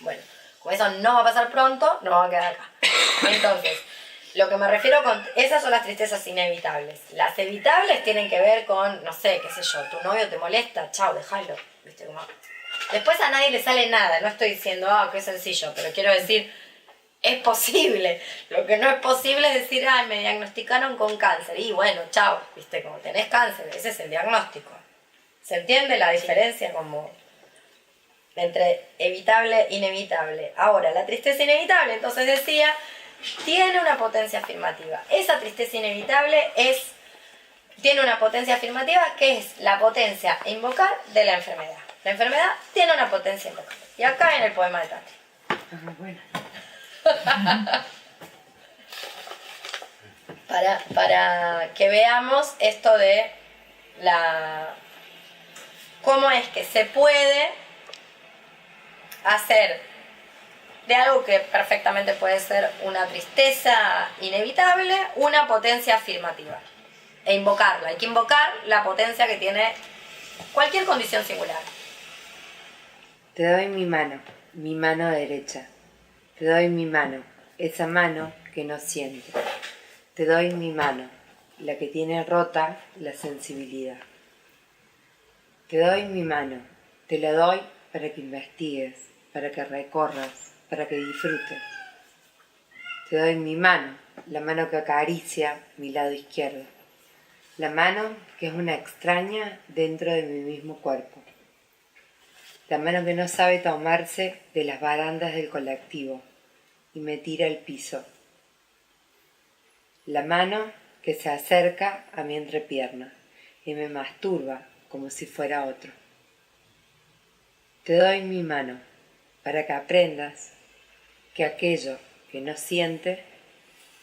Bueno, como eso no va a pasar pronto, nos vamos a quedar acá. Entonces, lo que me refiero con... Esas son las tristezas inevitables. Las evitables tienen que ver con, no sé, qué sé yo, tu novio te molesta, chao, déjalo. ¿Viste? Como... Después a nadie le sale nada, no estoy diciendo, qué sencillo, pero quiero decir... Es posible. Lo que no es posible es decir, me diagnosticaron con cáncer. Y bueno, chao, viste, como tenés cáncer, ese es el diagnóstico. ¿Se entiende la diferencia como entre evitable e inevitable? Ahora, la tristeza inevitable, entonces decía, tiene una potencia afirmativa. Esa tristeza inevitable tiene una potencia afirmativa que es la potencia a invocar de la enfermedad. La enfermedad tiene una potencia a invocar. Y acá en el poema de Tati. Bueno. Para que veamos esto de cómo es que se puede hacer de algo que perfectamente puede ser una tristeza inevitable, una potencia afirmativa. E invocarla. Hay que invocar la potencia que tiene cualquier condición singular. Te doy mi mano derecha. Te doy mi mano, esa mano que no siente. Te doy mi mano, la que tiene rota la sensibilidad. Te doy mi mano, te la doy para que investigues, para que recorras, para que disfrutes. Te doy mi mano, la mano que acaricia mi lado izquierdo. La mano que es una extraña dentro de mi mismo cuerpo. La mano que no sabe tomarse de las barandas del colectivo y me tira al piso. La mano que se acerca a mi entrepierna y me masturba como si fuera otro. Te doy mi mano para que aprendas que aquello que no siente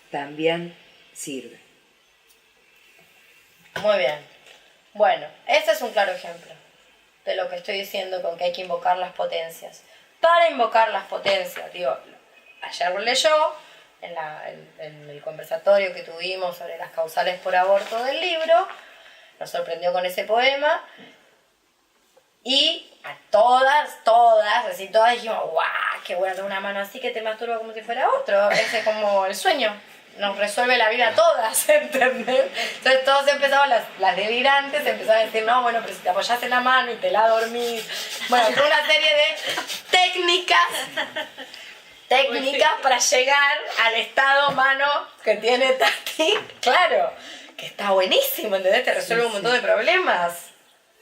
también sirve. Muy bien. Bueno, este es un claro ejemplo de lo que estoy diciendo con que hay que invocar las potencias. Para invocar las potencias, digo, ayer lo leyó en el conversatorio que tuvimos sobre las causales por aborto del libro, nos sorprendió con ese poema y a todas dijimos, ¡guau! ¡Qué bueno tener una mano así que te masturba como si fuera otro! Ese es como el sueño. Nos resuelve la vida a todas, ¿entendés? Entonces todos empezamos, las delirantes empezaron a decir, no, bueno, pero si te apoyas en la mano y te la dormís. Bueno, fue una serie de técnicas para llegar al estado mano que tiene Tati. Claro, que está buenísimo, ¿entendés? Te resuelve un montón de problemas.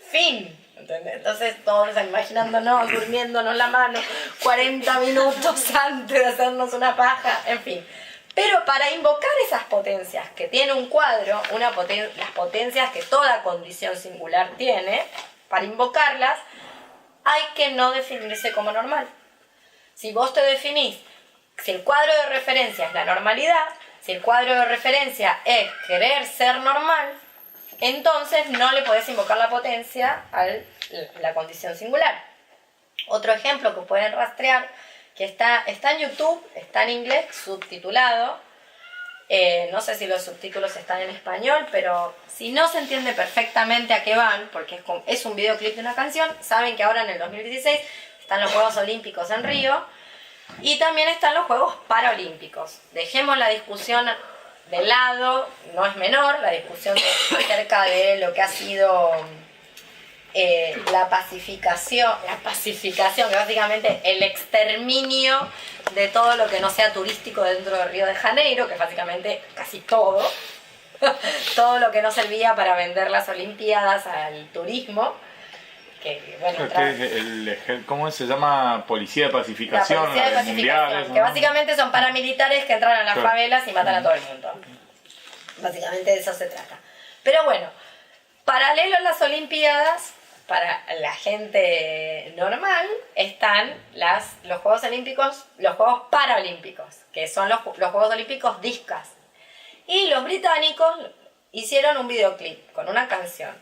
Fin. ¿Entendés? Entonces todos imaginándonos, durmiéndonos la mano 40 minutos antes de hacernos una paja, en fin. Pero para invocar esas potencias que tiene un cuadro, las potencias que toda condición singular tiene, para invocarlas hay que no definirse como normal. Si vos te definís, si el cuadro de referencia es la normalidad, si el cuadro de referencia es querer ser normal, entonces no le podés invocar la potencia a la condición singular. Otro ejemplo que pueden rastrear, que está en YouTube, está en inglés, subtitulado. No sé si los subtítulos están en español, pero si no se entiende perfectamente a qué van, porque es un videoclip de una canción, saben que ahora en el 2016 están los Juegos Olímpicos en Río y también están los Juegos Paralímpicos. Dejemos la discusión de lado, no es menor, la discusión acerca de lo que ha sido la pacificación, que básicamente el exterminio de todo lo que no sea turístico dentro de Río de Janeiro, que básicamente casi todo lo que no servía para vender las Olimpiadas al turismo, que bueno, ¿cómo se llama? Policía de pacificación, la policía de pacificación, mundiales, que ¿no? básicamente son paramilitares que entran a las Claro. favelas y matan a todo el mundo. Básicamente de eso se trata. Pero bueno, paralelo a las Olimpiadas, para la gente normal, están los Juegos Olímpicos, los Juegos Paralímpicos, que son los Juegos Olímpicos discas. Y los británicos hicieron un videoclip con una canción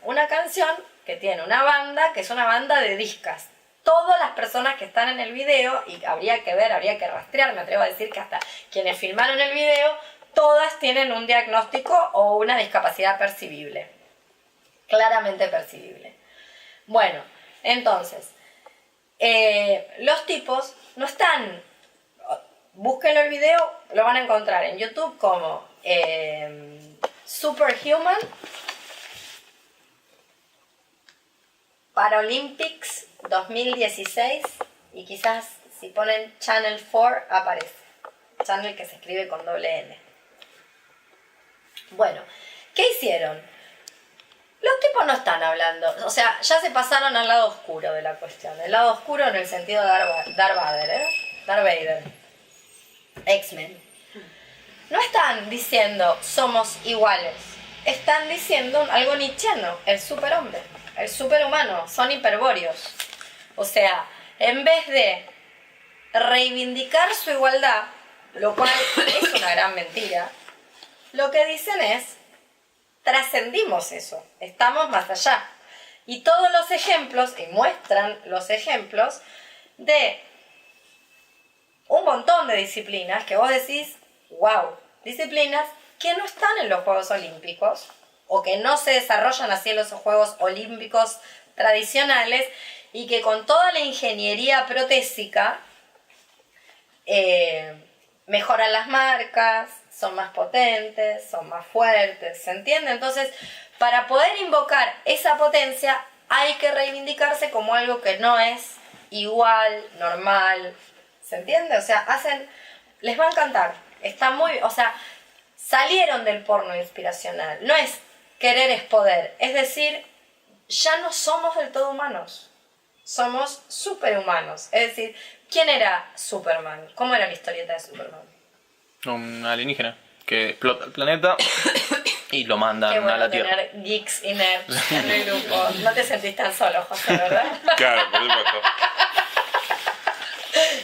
que tiene una banda, que es una banda de discas. Todas las personas que están en el video, y habría que rastrear, me atrevo a decir que hasta quienes filmaron el video, todas tienen un diagnóstico o una discapacidad percibible, claramente percibible. Bueno, entonces, los tipos no están, búsquenlo el video, lo van a encontrar en YouTube como Superhuman Paralympics 2016 y quizás si ponen Channel 4 aparece. Channel que se escribe con doble N. Bueno, ¿qué hicieron? Los tipos no están hablando, o sea, ya se pasaron al lado oscuro de la cuestión. El lado oscuro en el sentido de Darth Vader, X-Men. No están diciendo somos iguales, están diciendo algo nietzscheano, el superhombre, el superhumano, son hiperbóreos. O sea, en vez de reivindicar su igualdad, lo cual es una gran mentira, lo que dicen es trascendimos eso, estamos más allá. Y todos los ejemplos, y muestran los ejemplos de un montón de disciplinas que vos decís, wow, disciplinas que no están en los Juegos Olímpicos o que no se desarrollan así en los Juegos Olímpicos tradicionales y que con toda la ingeniería protésica mejoran las marcas, son más potentes, son más fuertes, ¿se entiende? Entonces, para poder invocar esa potencia hay que reivindicarse como algo que no es igual, normal, ¿se entiende? O sea, les va a encantar, está muy, o sea, salieron del porno inspiracional, no es querer es poder, es decir, ya no somos del todo humanos, somos superhumanos, es decir, ¿quién era Superman? ¿Cómo era la historieta de Superman? Un alienígena que explota el planeta y lo mandan Qué bueno a la Tierra. tener geeks y nerds en el grupo. No te sentís tan solo, José, ¿verdad? Claro, por supuesto.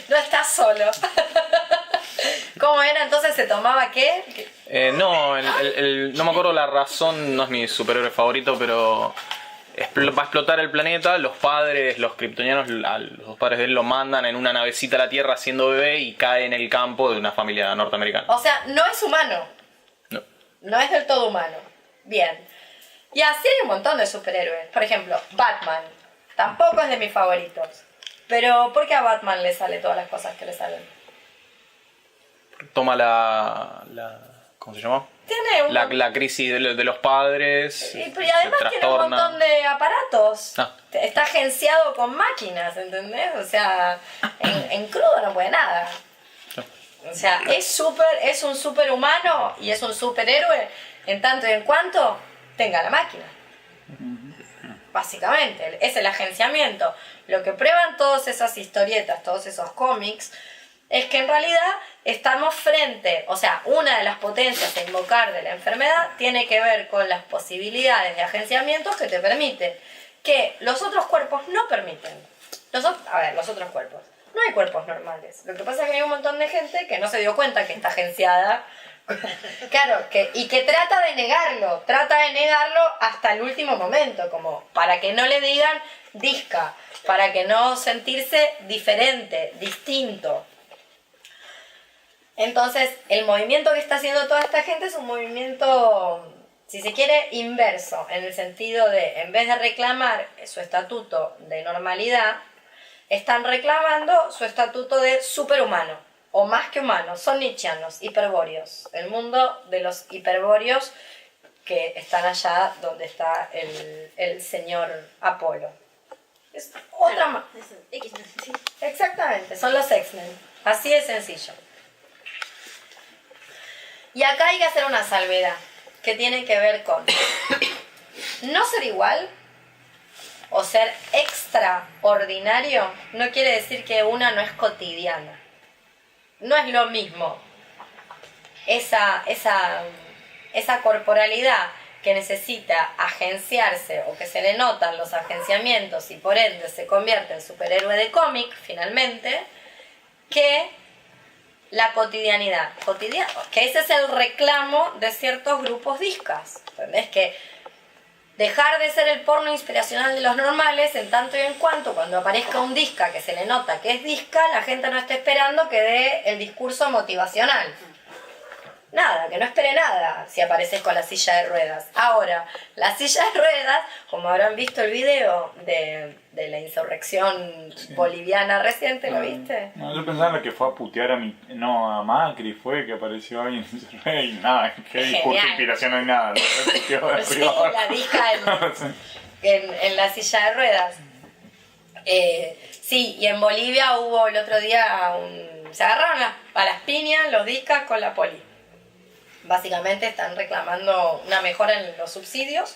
No estás solo. ¿Cómo era? Entonces se tomaba qué? No, no me acuerdo la razón, no es mi superhéroe favorito, pero va a explotar el planeta, los padres, los kryptonianos, los padres de él lo mandan en una navecita a la Tierra siendo bebé y cae en el campo de una familia norteamericana. O sea, no es humano. No. No es del todo humano. Bien. Y así hay un montón de superhéroes. Por ejemplo, Batman. Tampoco es de mis favoritos. Pero ¿por qué a Batman le sale todas las cosas que le salen? Toma ¿cómo se llama? Tiene La crisis de los padres. Y además se tiene un trastorna. montón de aparatos. Ah. Está agenciado con máquinas, ¿entendés? O sea, en crudo no puede nada. O sea, es un superhumano y es un superhéroe en tanto y en cuanto tenga la máquina. Básicamente, es el agenciamiento. Lo que prueban todas esas historietas, todos esos cómics, es que en realidad estamos frente, o sea, una de las potencias a invocar de la enfermedad tiene que ver con las posibilidades de agenciamiento que te permite, que los otros cuerpos no permiten. Los otros cuerpos. No hay cuerpos normales. Lo que pasa es que hay un montón de gente que no se dio cuenta que está agenciada. Claro, y que trata de negarlo hasta el último momento, como para que no le digan disca, para que no sentirse diferente, distinto. Entonces, el movimiento que está haciendo toda esta gente es un movimiento, si se quiere, inverso, en el sentido de, en vez de reclamar su estatuto de normalidad, están reclamando su estatuto de superhumano, o más que humano, son nietzscheanos, hiperbóreos, el mundo de los hiperbóreos que están allá donde está el señor Apolo. Es otra más. X-Men, sí. Exactamente, son los X-Men, así de sencillo. Y acá hay que hacer una salvedad, que tiene que ver con no ser igual o ser extraordinario, no quiere decir que una no es cotidiana. No es lo mismo esa corporalidad que necesita agenciarse o que se le notan los agenciamientos y por ende se convierte en superhéroe de cómic, finalmente, que la cotidianidad. Que ese es el reclamo de ciertos grupos discas. ¿Entendés? Que dejar de ser el porno inspiracional de los normales en tanto y en cuanto cuando aparezca un disca que se le nota que es disca, la gente no esté esperando que dé el discurso motivacional. Nada, que no espere nada si apareces con la silla de ruedas. Ahora, la silla de ruedas, como habrán visto el video de la insurrección boliviana reciente, ¿lo viste? No, yo pensaba que fue a putear a Macri, fue que apareció ahí y nada, qué discurso de inspiración, no hay nada. No Sí, la disca en la silla de ruedas. Sí, y en Bolivia hubo el otro día se agarraron a las piñas los discas con la poli. Básicamente están reclamando una mejora en los subsidios.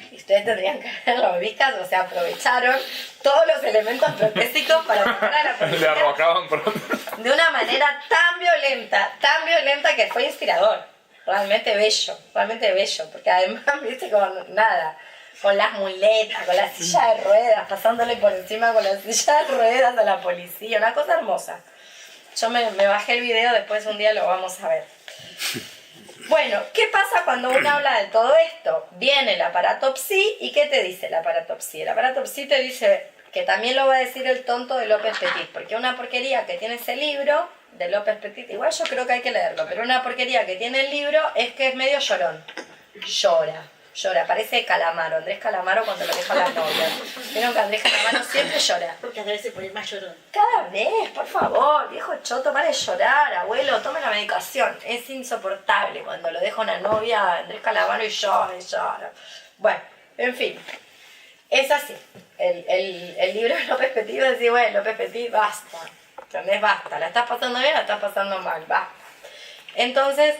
Y ustedes tendrían que ver los discas, o sea, aprovecharon todos los elementos protésicos para mejorar a la Le policía. arrojaban por De una manera tan violenta que fue inspirador. Realmente bello, porque además, viste, con nada, con las muletas, con la silla de ruedas, pasándole por encima con la silla de ruedas a la policía, una cosa hermosa. Yo me bajé el video, después un día lo vamos a ver. Bueno, ¿qué pasa cuando uno habla de todo esto? Viene el aparato psi, ¿y qué te dice el aparato psi? El aparato psi te dice, que también lo va a decir el tonto de López Petit, porque una porquería que tiene ese libro de López Petit, igual yo creo que hay que leerlo, pero una porquería que tiene el libro es que es medio llorón. Llora, parece Calamaro, Andrés Calamaro cuando lo deja las novias. Vieron que Andrés Calamaro siempre llora. Porque a veces se pone más llorón. Cada vez, por favor, viejo choto, pare de llorar, abuelo, tome la medicación. Es insoportable cuando lo deja una novia, Andrés Calamaro, y llora. Bueno, en fin, es así. El libro de López Petit va a decir, bueno, López Petit, basta. ¿Entendés? Basta. ¿La estás pasando bien? ¿La estás pasando mal? Basta. Entonces,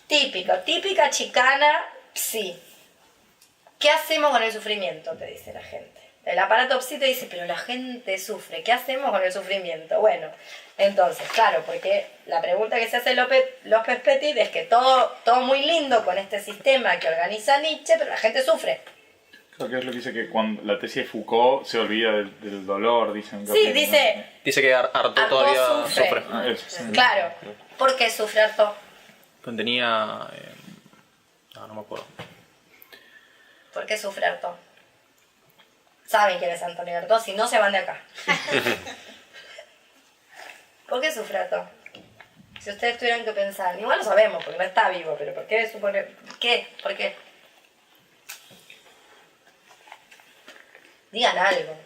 típica chicana, sí. ¿Qué hacemos con el sufrimiento? Te dice la gente. El aparato psi te dice, pero la gente sufre. ¿Qué hacemos con el sufrimiento? Bueno, entonces, claro, porque la pregunta que se hace López Petit es que todo muy lindo con este sistema que organiza Nietzsche, pero la gente sufre. Creo que es lo que dice que cuando la tesis de Foucault se olvida del dolor, dicen. Sí, dice... Dice que Artaud todavía sufre. Claro. ¿Por qué sufre Artaud? Tenía... no me acuerdo. ¿Por qué sufre Artaud? Saben quién es Antonio Artaud, si no se van de acá. ¿Por qué sufre Artaud? Si ustedes tuvieran que pensar, igual lo sabemos porque no está vivo, pero ¿por qué supone? ¿Qué? ¿Por qué? Digan algo.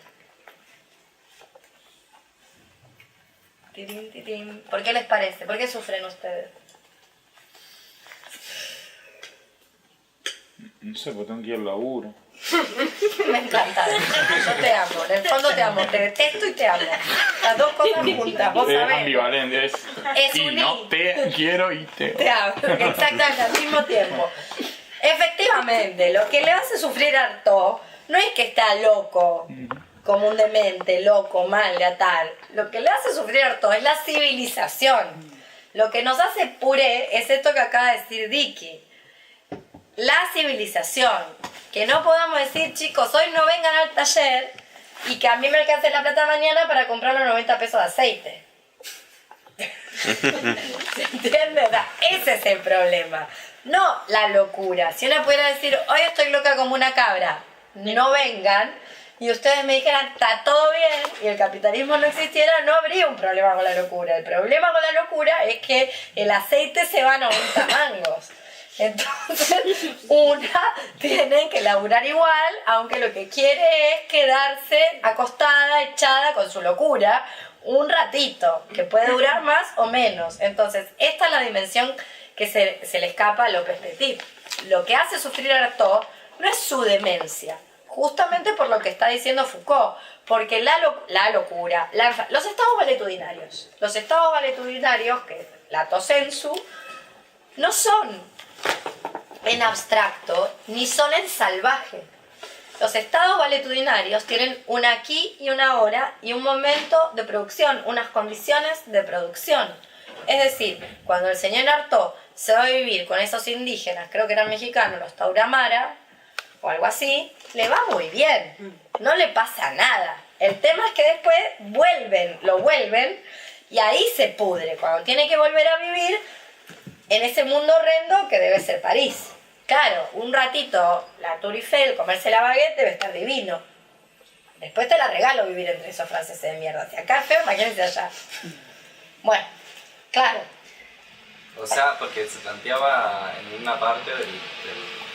¿Por qué les parece? ¿Por qué sufren ustedes? No sé, porque tengo que ir al laburo. Me encanta. Yo te amo, en el fondo te amo, te detesto y te amo. Las dos cosas juntas, vos Es sabés. ambivalente, es y un no y. te quiero y te... Te amo, exactamente al mismo tiempo. Efectivamente, lo que le hace sufrir a Artaud no es que está loco, como un demente, loco, mal de atar. Lo que le hace sufrir a Artaud es la civilización. Lo que nos hace puré es esto que acaba de decir Dicky. La civilización. Que no podamos decir, chicos, hoy no vengan al taller y que a mí me alcance la plata mañana para comprar los 90 pesos de aceite. ¿Se entiende? O sea, ese es el problema. No la locura. Si una pudiera decir, hoy estoy loca como una cabra, no vengan, y ustedes me dijeran, está todo bien, y el capitalismo no existiera, no habría un problema con la locura. El problema con la locura es que el aceite se va a 90 mangos. Entonces, una tiene que laburar igual, aunque lo que quiere es quedarse acostada, echada con su locura, un ratito, que puede durar más o menos. Entonces, esta es la dimensión que se le escapa a López Petit. Lo que hace sufrir a Artaud no es su demencia, justamente por lo que está diciendo Foucault, porque la locura, los estados valetudinarios, que la tosensu, no son en abstracto, ni son en salvaje. Los estados valetudinarios tienen un aquí y una ahora y un momento de producción, unas condiciones de producción. Es decir, cuando el señor Artaud se va a vivir con esos indígenas, creo que eran mexicanos, los Tauramara, o algo así, le va muy bien, no le pasa nada. El tema es que después lo vuelven, y ahí se pudre, cuando tiene que volver a vivir en ese mundo horrendo que debe ser París. Claro, un ratito la Tour Eiffel, comerse la baguette debe estar divino. Después te la regalo vivir entre esos franceses de mierda. Si acá es feo, imagínense allá. Bueno, claro. O sea, porque se planteaba en una parte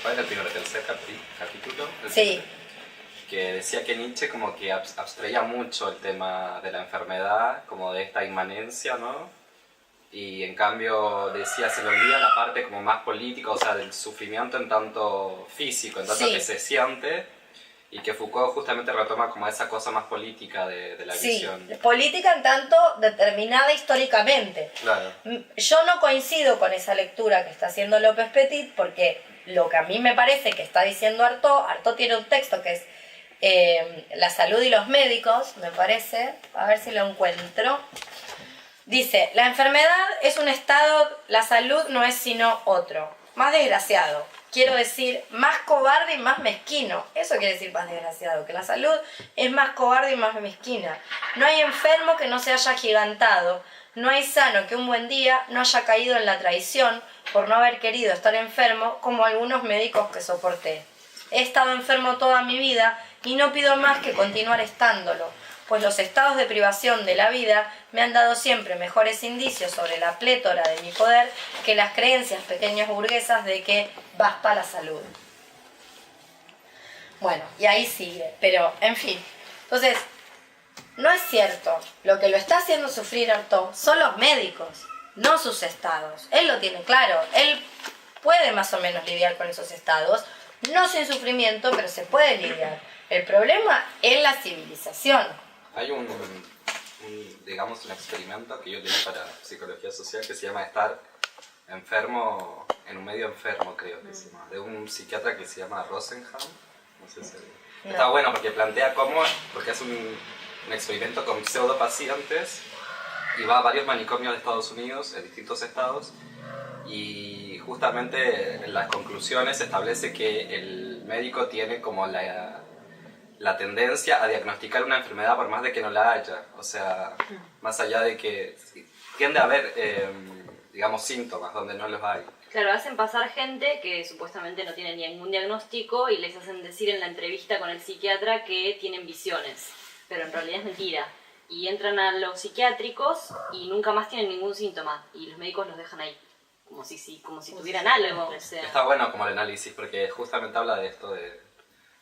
¿cuál era el primero? ¿El tercer capítulo? Sí. Que decía que Nietzsche como que abstraía mucho el tema de la enfermedad, como de esta inmanencia, ¿no? Y en cambio decía, se le olvida la parte como más política, o sea, del sufrimiento en tanto físico, en tanto que se siente, y que Foucault justamente retoma como esa cosa más política de la visión. Sí, política en tanto determinada históricamente. Claro. Yo no coincido con esa lectura que está haciendo López Petit, porque lo que a mí me parece que está diciendo Artaud tiene un texto que es La salud y los médicos, me parece, a ver si lo encuentro. Dice, la enfermedad es un estado, la salud no es sino otro. Más desgraciado, quiero decir, más cobarde y más mezquino. Eso quiere decir más desgraciado, que la salud es más cobarde y más mezquina. No hay enfermo que no se haya agigantado. No hay sano que un buen día no haya caído en la traición por no haber querido estar enfermo, como algunos médicos que soporté. He estado enfermo toda mi vida y no pido más que continuar estándolo, pues los estados de privación de la vida me han dado siempre mejores indicios sobre la plétora de mi poder que las creencias pequeñas burguesas de que basta la salud. Bueno, y ahí sigue, pero en fin. Entonces, no es cierto. Lo que lo está haciendo sufrir a Artaud son los médicos, no sus estados. Él lo tiene claro. Él puede más o menos lidiar con esos estados, no sin sufrimiento, pero se puede lidiar. El problema es la civilización. Hay digamos, un experimento que yo leí para psicología social que se llama estar enfermo, en un medio enfermo, creo que se llama, de un psiquiatra que se llama Rosenham. No sé si... No. Está bueno porque plantea cómo, porque es un experimento con pseudopacientes y va a varios manicomios de Estados Unidos, en distintos estados, y justamente en las conclusiones establece que el médico tiene como la tendencia a diagnosticar una enfermedad por más de que no la haya. O sea, más allá de que tiende a haber, digamos, síntomas donde no los hay. Claro, hacen pasar gente que supuestamente no tiene ningún diagnóstico y les hacen decir en la entrevista con el psiquiatra que tienen visiones, pero en realidad es mentira. Y entran a los psiquiátricos y nunca más tienen ningún síntoma y los médicos los dejan ahí, como si tuvieran algo. O sea. Está bueno como el análisis porque justamente habla de esto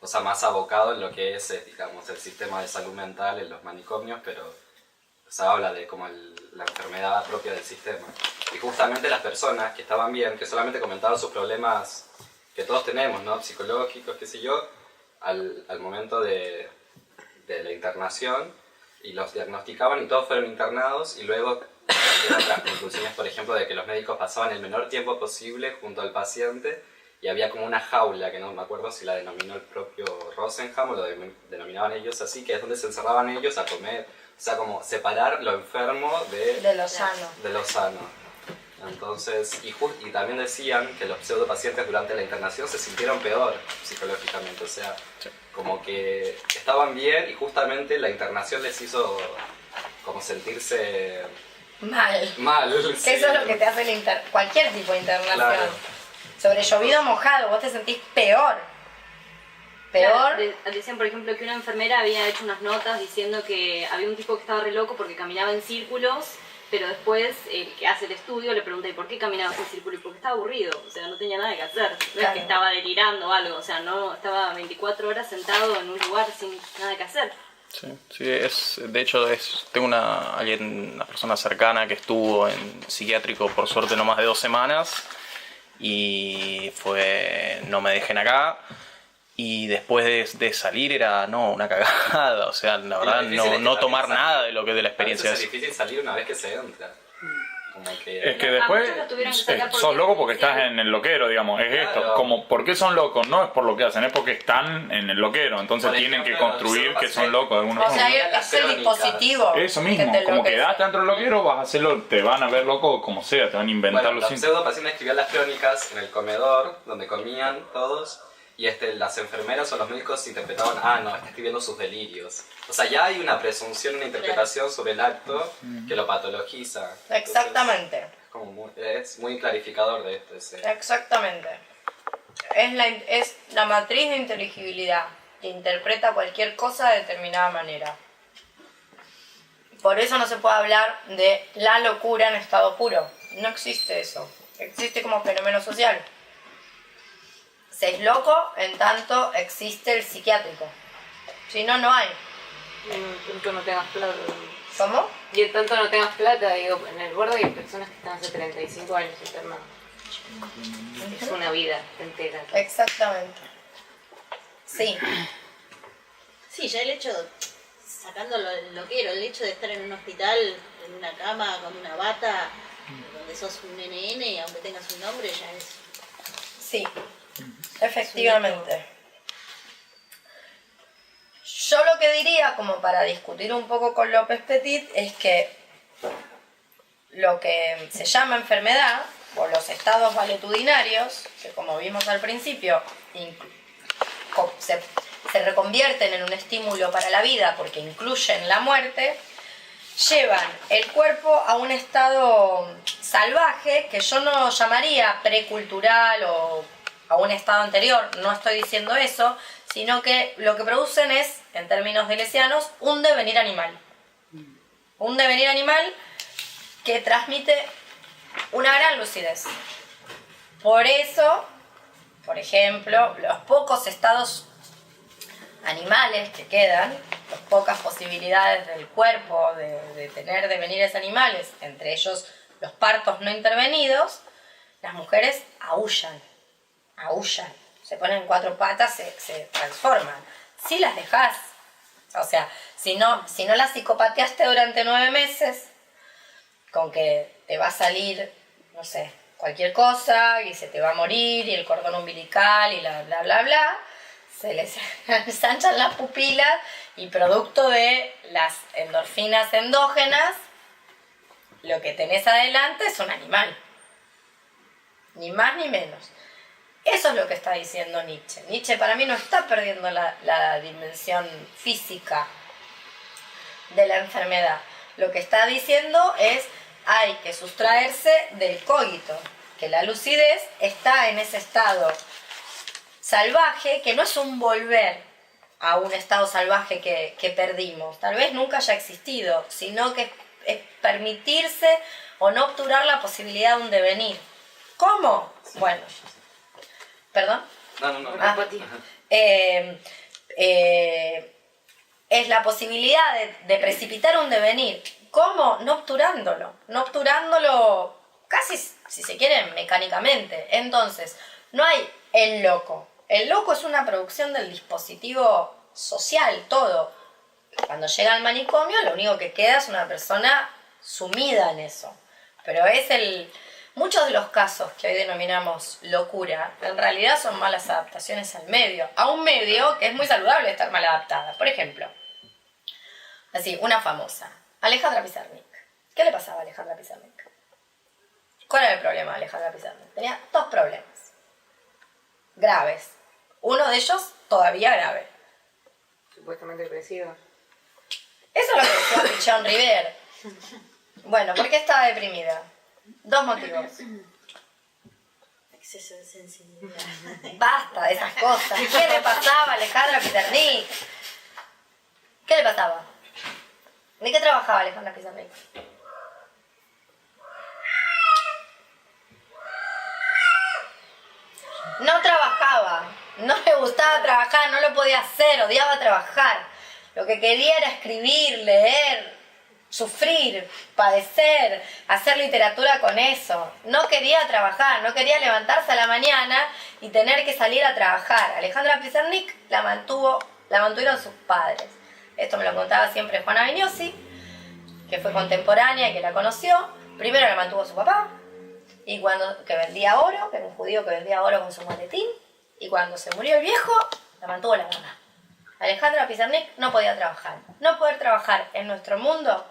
o sea, más abocado en lo que es, digamos, el sistema de salud mental en los manicomios, pero o sea, habla de como la enfermedad propia del sistema. Y justamente las personas que estaban bien, que solamente comentaban sus problemas que todos tenemos, ¿no? Psicológicos, qué sé yo, al momento de la internación, y los diagnosticaban y todos fueron internados, y luego salieron las conclusiones, por ejemplo, de que los médicos pasaban el menor tiempo posible junto al paciente, y había como una jaula, que no me acuerdo si la denominó el propio Rosenham o lo denominaban ellos así, que es donde se encerraban ellos a comer. O sea, como separar lo enfermo de lo sano. De lo sano. Entonces, y también decían que los pseudopacientes durante la internación se sintieron peor psicológicamente. O sea, como que estaban bien y justamente la internación les hizo como sentirse Mal. mal. Que Sí. eso es lo que te hace cualquier tipo de internación. Claro. Sobre llovido mojado, vos te sentís peor. Claro, decían, por ejemplo, que una enfermera había hecho unas notas diciendo que había un tipo que estaba re loco porque caminaba en círculos, pero después el que hace el estudio le pregunta ¿y por qué caminaba en círculo? Y porque estaba aburrido, o sea, no tenía nada que hacer. No es que estaba delirando o algo, o sea, no estaba 24 horas sentado en un lugar sin nada que hacer. Sí, de hecho tengo una persona cercana que estuvo en psiquiátrico por suerte no más de 2 semanas y fue no me dejen acá. Y después de salir era, una cagada, o sea, la verdad, no tomar nada de lo que de la experiencia. Es difícil salir una vez que se entra. Como que... Es que después sos loco porque estás en el loquero, digamos, es Claro. esto, como ¿por qué son locos? No es por lo que hacen, es porque están en el loquero, entonces Por tienen que ejemplo, construir que son sí. locos de alguna O forma. sea, es el dispositivo. Eso que mismo, te como enloquece. quedaste dentro del loquero, vas a hacerlo, te van a ver loco como sea, te van a inventar Bueno, los los síntomas. pseudopacientes escribían las crónicas en el comedor, donde comían todos, y las enfermeras o los médicos interpretaban, no, está escribiendo sus delirios. O sea, ya hay una presunción, una interpretación sobre el acto que lo patologiza. Entonces, Exactamente. es muy clarificador de esto. Exactamente. Es la matriz de inteligibilidad que interpreta cualquier cosa de determinada manera. Por eso no se puede hablar de la locura en estado puro. No existe eso. Existe como fenómeno social. Se es loco en tanto existe el psiquiátrico. Si no, no hay. En tanto no tengas plata. ¿Cómo? Y en tanto no tengas plata, digo, en el borde hay personas que están hace 35 años internadas. Es una vida entera. Exactamente. Sí. Sí, ya el hecho, sacando lo que era, el hecho de estar en un hospital, en una cama, con una bata, donde sos un NN y aunque tengas un nombre ya es... Sí. Efectivamente. Yo lo que diría, como para discutir un poco con López Petit, es que lo que se llama enfermedad, o los estados valetudinarios, que como vimos al principio, se reconvierten en un estímulo para la vida porque incluyen la muerte, llevan el cuerpo a un estado salvaje que yo no llamaría precultural o a un estado anterior, no estoy diciendo eso, sino que lo que producen es, en términos deleuzianos, un devenir animal. Un devenir animal que transmite una gran lucidez. Por eso, por ejemplo, los pocos estados animales que quedan, las pocas posibilidades del cuerpo de tener devenires animales, entre ellos los partos no intervenidos, las mujeres aúllan, se ponen en 4 patas, se transforman. Si las dejás, o sea, si no las psicopateaste durante 9 meses, con que te va a salir, no sé, cualquier cosa, y se te va a morir, y el cordón umbilical, y bla, bla, bla, bla, se les ensanchan las pupilas, y producto de las endorfinas endógenas, lo que tenés adelante es un animal. Ni más ni menos. Eso es lo que está diciendo Nietzsche. Nietzsche para mí no está perdiendo la dimensión física de la enfermedad. Lo que está diciendo es hay que sustraerse del cogito, que la lucidez está en ese estado salvaje, que no es un volver a un estado salvaje que perdimos, tal vez nunca haya existido, sino que es permitirse o no obturar la posibilidad de un devenir. ¿Cómo? Bueno, ¿perdón? No. Es la posibilidad de precipitar un devenir. ¿Cómo? No obturándolo casi, si se quiere, mecánicamente. Entonces, no hay el loco. El loco es una producción del dispositivo social, todo. Cuando llega al manicomio, lo único que queda es una persona sumida en eso. Pero muchos de los casos que hoy denominamos locura, en realidad son malas adaptaciones al medio. A un medio que es muy saludable estar mal adaptada. Por ejemplo, así, una famosa, Alejandra Pizarnik. ¿Qué le pasaba a Alejandra Pizarnik? ¿Cuál era el problema de Alejandra Pizarnik? Tenía 2 problemas graves. Uno de ellos todavía grave. Supuestamente depresivo. Eso es lo que decía Pichón River. Bueno, ¿por qué estaba deprimida? 2 motivos. Exceso de sensibilidad. Basta de esas cosas. ¿Qué le pasaba a Alejandra Pizarnik? ¿Qué le pasaba? ¿De qué trabajaba Alejandra Pizarnik? No trabajaba, no le gustaba trabajar, no lo podía hacer, odiaba trabajar. Lo que quería era escribir, leer, sufrir, padecer, hacer literatura con eso. No quería trabajar, no quería levantarse a la mañana y tener que salir a trabajar. Alejandra Pizarnik la mantuvieron sus padres. Esto me lo contaba siempre Juana Vignosi, que fue contemporánea y que la conoció. Primero la mantuvo su papá, que vendía oro, que era un judío que vendía oro con su maletín, y cuando se murió el viejo, la mantuvo la mamá. Alejandra Pizarnik no podía trabajar. No poder trabajar en nuestro mundo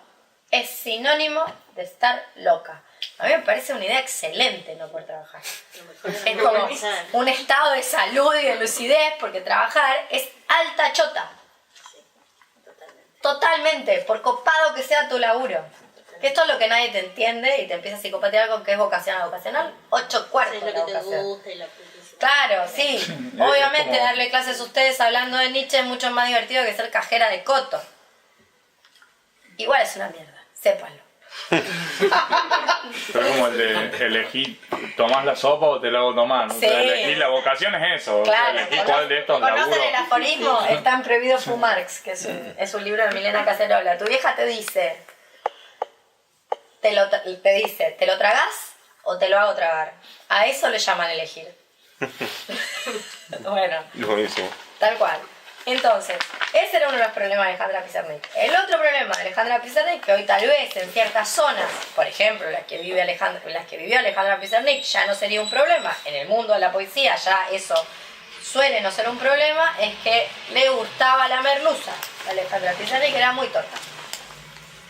es sinónimo de estar loca. A mí me parece una idea excelente no poder trabajar. Es como un estado de salud y de lucidez, porque trabajar es alta chota. Totalmente, por copado que sea tu laburo. Esto es lo que nadie te entiende y te empieza a psicopatear con que es vocacional. Vocacional, 8/4 Es de lo la que te vocación. gusta y la publicidad. Claro, sí. Obviamente como- darle clases a ustedes hablando de Nietzsche es mucho más divertido que ser cajera de coto. Igual es una mierda, sépanlo. Pero es como el de elegir, ¿tomás la sopa o te la hago tomar? O sea, Sí. elegir la vocación es eso. O sea, Claro, elegir cuál de estos ¿conocen laburos. el aforismo? Están prohibidos fumarx, que es un libro de Milena Cacerola. Tu vieja te dice, te lo tragás o te lo hago tragar. A eso le llaman elegir. Bueno, Buenísimo. tal cual. Entonces, ese era uno de los problemas de Alejandra Pizarnik. El otro problema de Alejandra Pizarnik, que hoy tal vez en ciertas zonas, por ejemplo, las que vivió Alejandra Pizarnik, ya no sería un problema. En el mundo de la poesía ya eso suele no ser un problema, es que le gustaba la merluza. Alejandra Pizarnik era muy torta.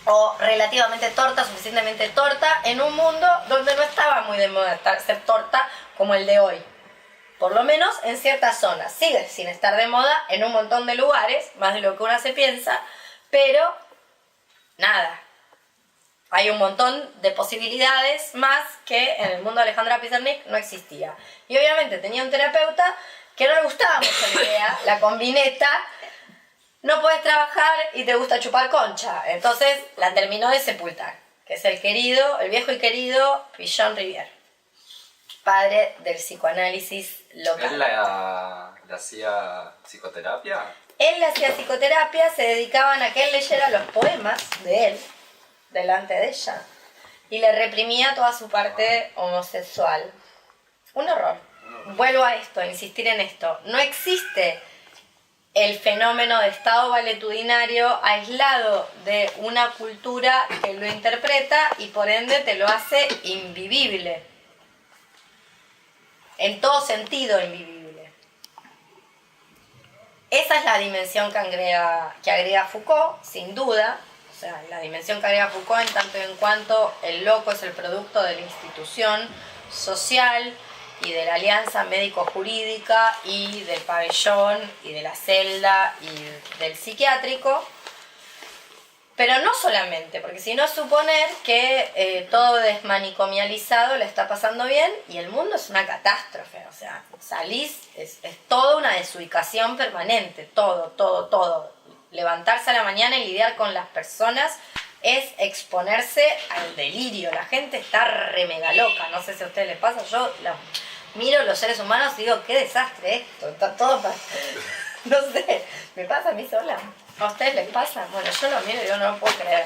O relativamente torta, suficientemente torta, en un mundo donde no estaba muy de moda ser torta como el de hoy. Por lo menos en ciertas zonas. Sigue sin estar de moda en un montón de lugares, más de lo que uno se piensa, pero nada. Hay un montón de posibilidades más que en el mundo de Alejandra Pizarnik no existía. Y obviamente tenía un terapeuta que no le gustaba mucho la idea, la combineta, no puedes trabajar y te gusta chupar concha. Entonces la terminó de sepultar, que es el viejo y querido Pillon Rivière, padre del psicoanálisis local. ¿Él le hacía psicoterapia? Él le hacía psicoterapia, se dedicaban a que él leyera los poemas de él delante de ella y le reprimía toda su parte homosexual. Un horror. Vuelvo a esto, a insistir en esto. No existe el fenómeno de estado valetudinario aislado de una cultura que lo interpreta y por ende te lo hace invivible. En todo sentido invivible. Esa es la dimensión que agrega Foucault, sin duda. O sea, la dimensión que agrega Foucault en tanto y en cuanto el loco es el producto de la institución social y de la alianza médico-jurídica y del pabellón y de la celda y del psiquiátrico. Pero no solamente, porque si no es suponer que todo desmanicomializado le está pasando bien y el mundo es una catástrofe. O sea, salís, es toda una desubicación permanente, todo. Levantarse a la mañana y lidiar con las personas es exponerse al delirio. La gente está re mega loca, no sé si a ustedes les pasa, yo miro los seres humanos y digo, qué desastre esto, está todo no sé, me pasa a mí sola. ¿A ustedes les pasa? Bueno, yo lo miro y yo no lo puedo creer.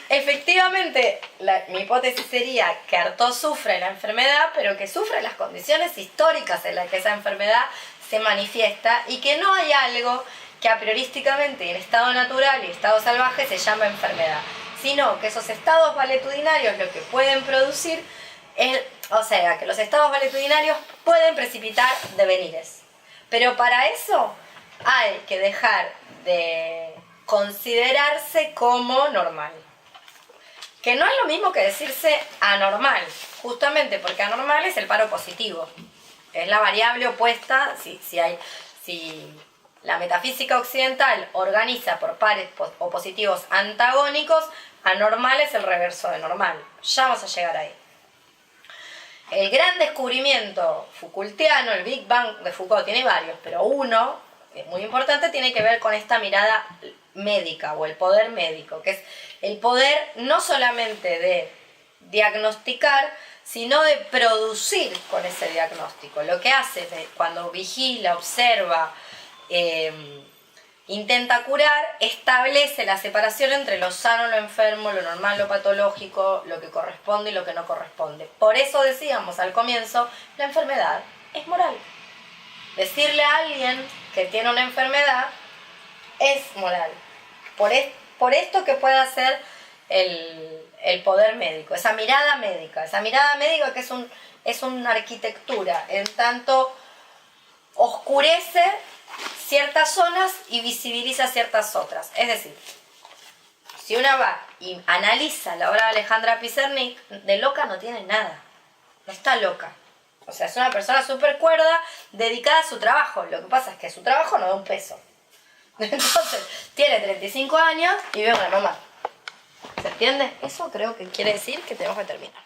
Efectivamente, mi hipótesis sería que Artaud sufre la enfermedad, pero que sufre las condiciones históricas en las que esa enfermedad se manifiesta y que no hay algo que a priorísticamente en estado natural y estado salvaje se llama enfermedad, sino que esos estados valetudinarios lo que pueden producir es, o sea, que los estados valetudinarios pueden precipitar devenires. Pero para eso hay que dejar de considerarse como normal. Que no es lo mismo que decirse anormal, justamente porque anormal es el paro positivo. Es la variable opuesta, si la metafísica occidental organiza por pares opositivos antagónicos, anormal es el reverso de normal. Ya vamos a llegar ahí. El gran descubrimiento Foucaultiano, el Big Bang de Foucault, tiene varios, pero uno, que es muy importante, tiene que ver con esta mirada médica o el poder médico, que es el poder no solamente de diagnosticar, sino de producir con ese diagnóstico. Lo que hace cuando vigila, observa, intenta curar, establece la separación entre lo sano, lo enfermo, lo normal, lo patológico, lo que corresponde y lo que no corresponde. Por eso decíamos al comienzo, la enfermedad es moral. Decirle a alguien que tiene una enfermedad es moral. Por esto que puede hacer el poder médico, esa mirada médica que es una arquitectura, en tanto oscurece ciertas zonas y visibiliza ciertas otras. Es decir, si uno va y analiza la obra de Alejandra Pizarnik, de loca no tiene nada, no está loca. O sea, es una persona súper cuerda, dedicada a su trabajo. Lo que pasa es que su trabajo no da un peso. Entonces, tiene 35 años y vive con la mamá. ¿Se entiende? Eso creo que quiere decir que tenemos que terminar.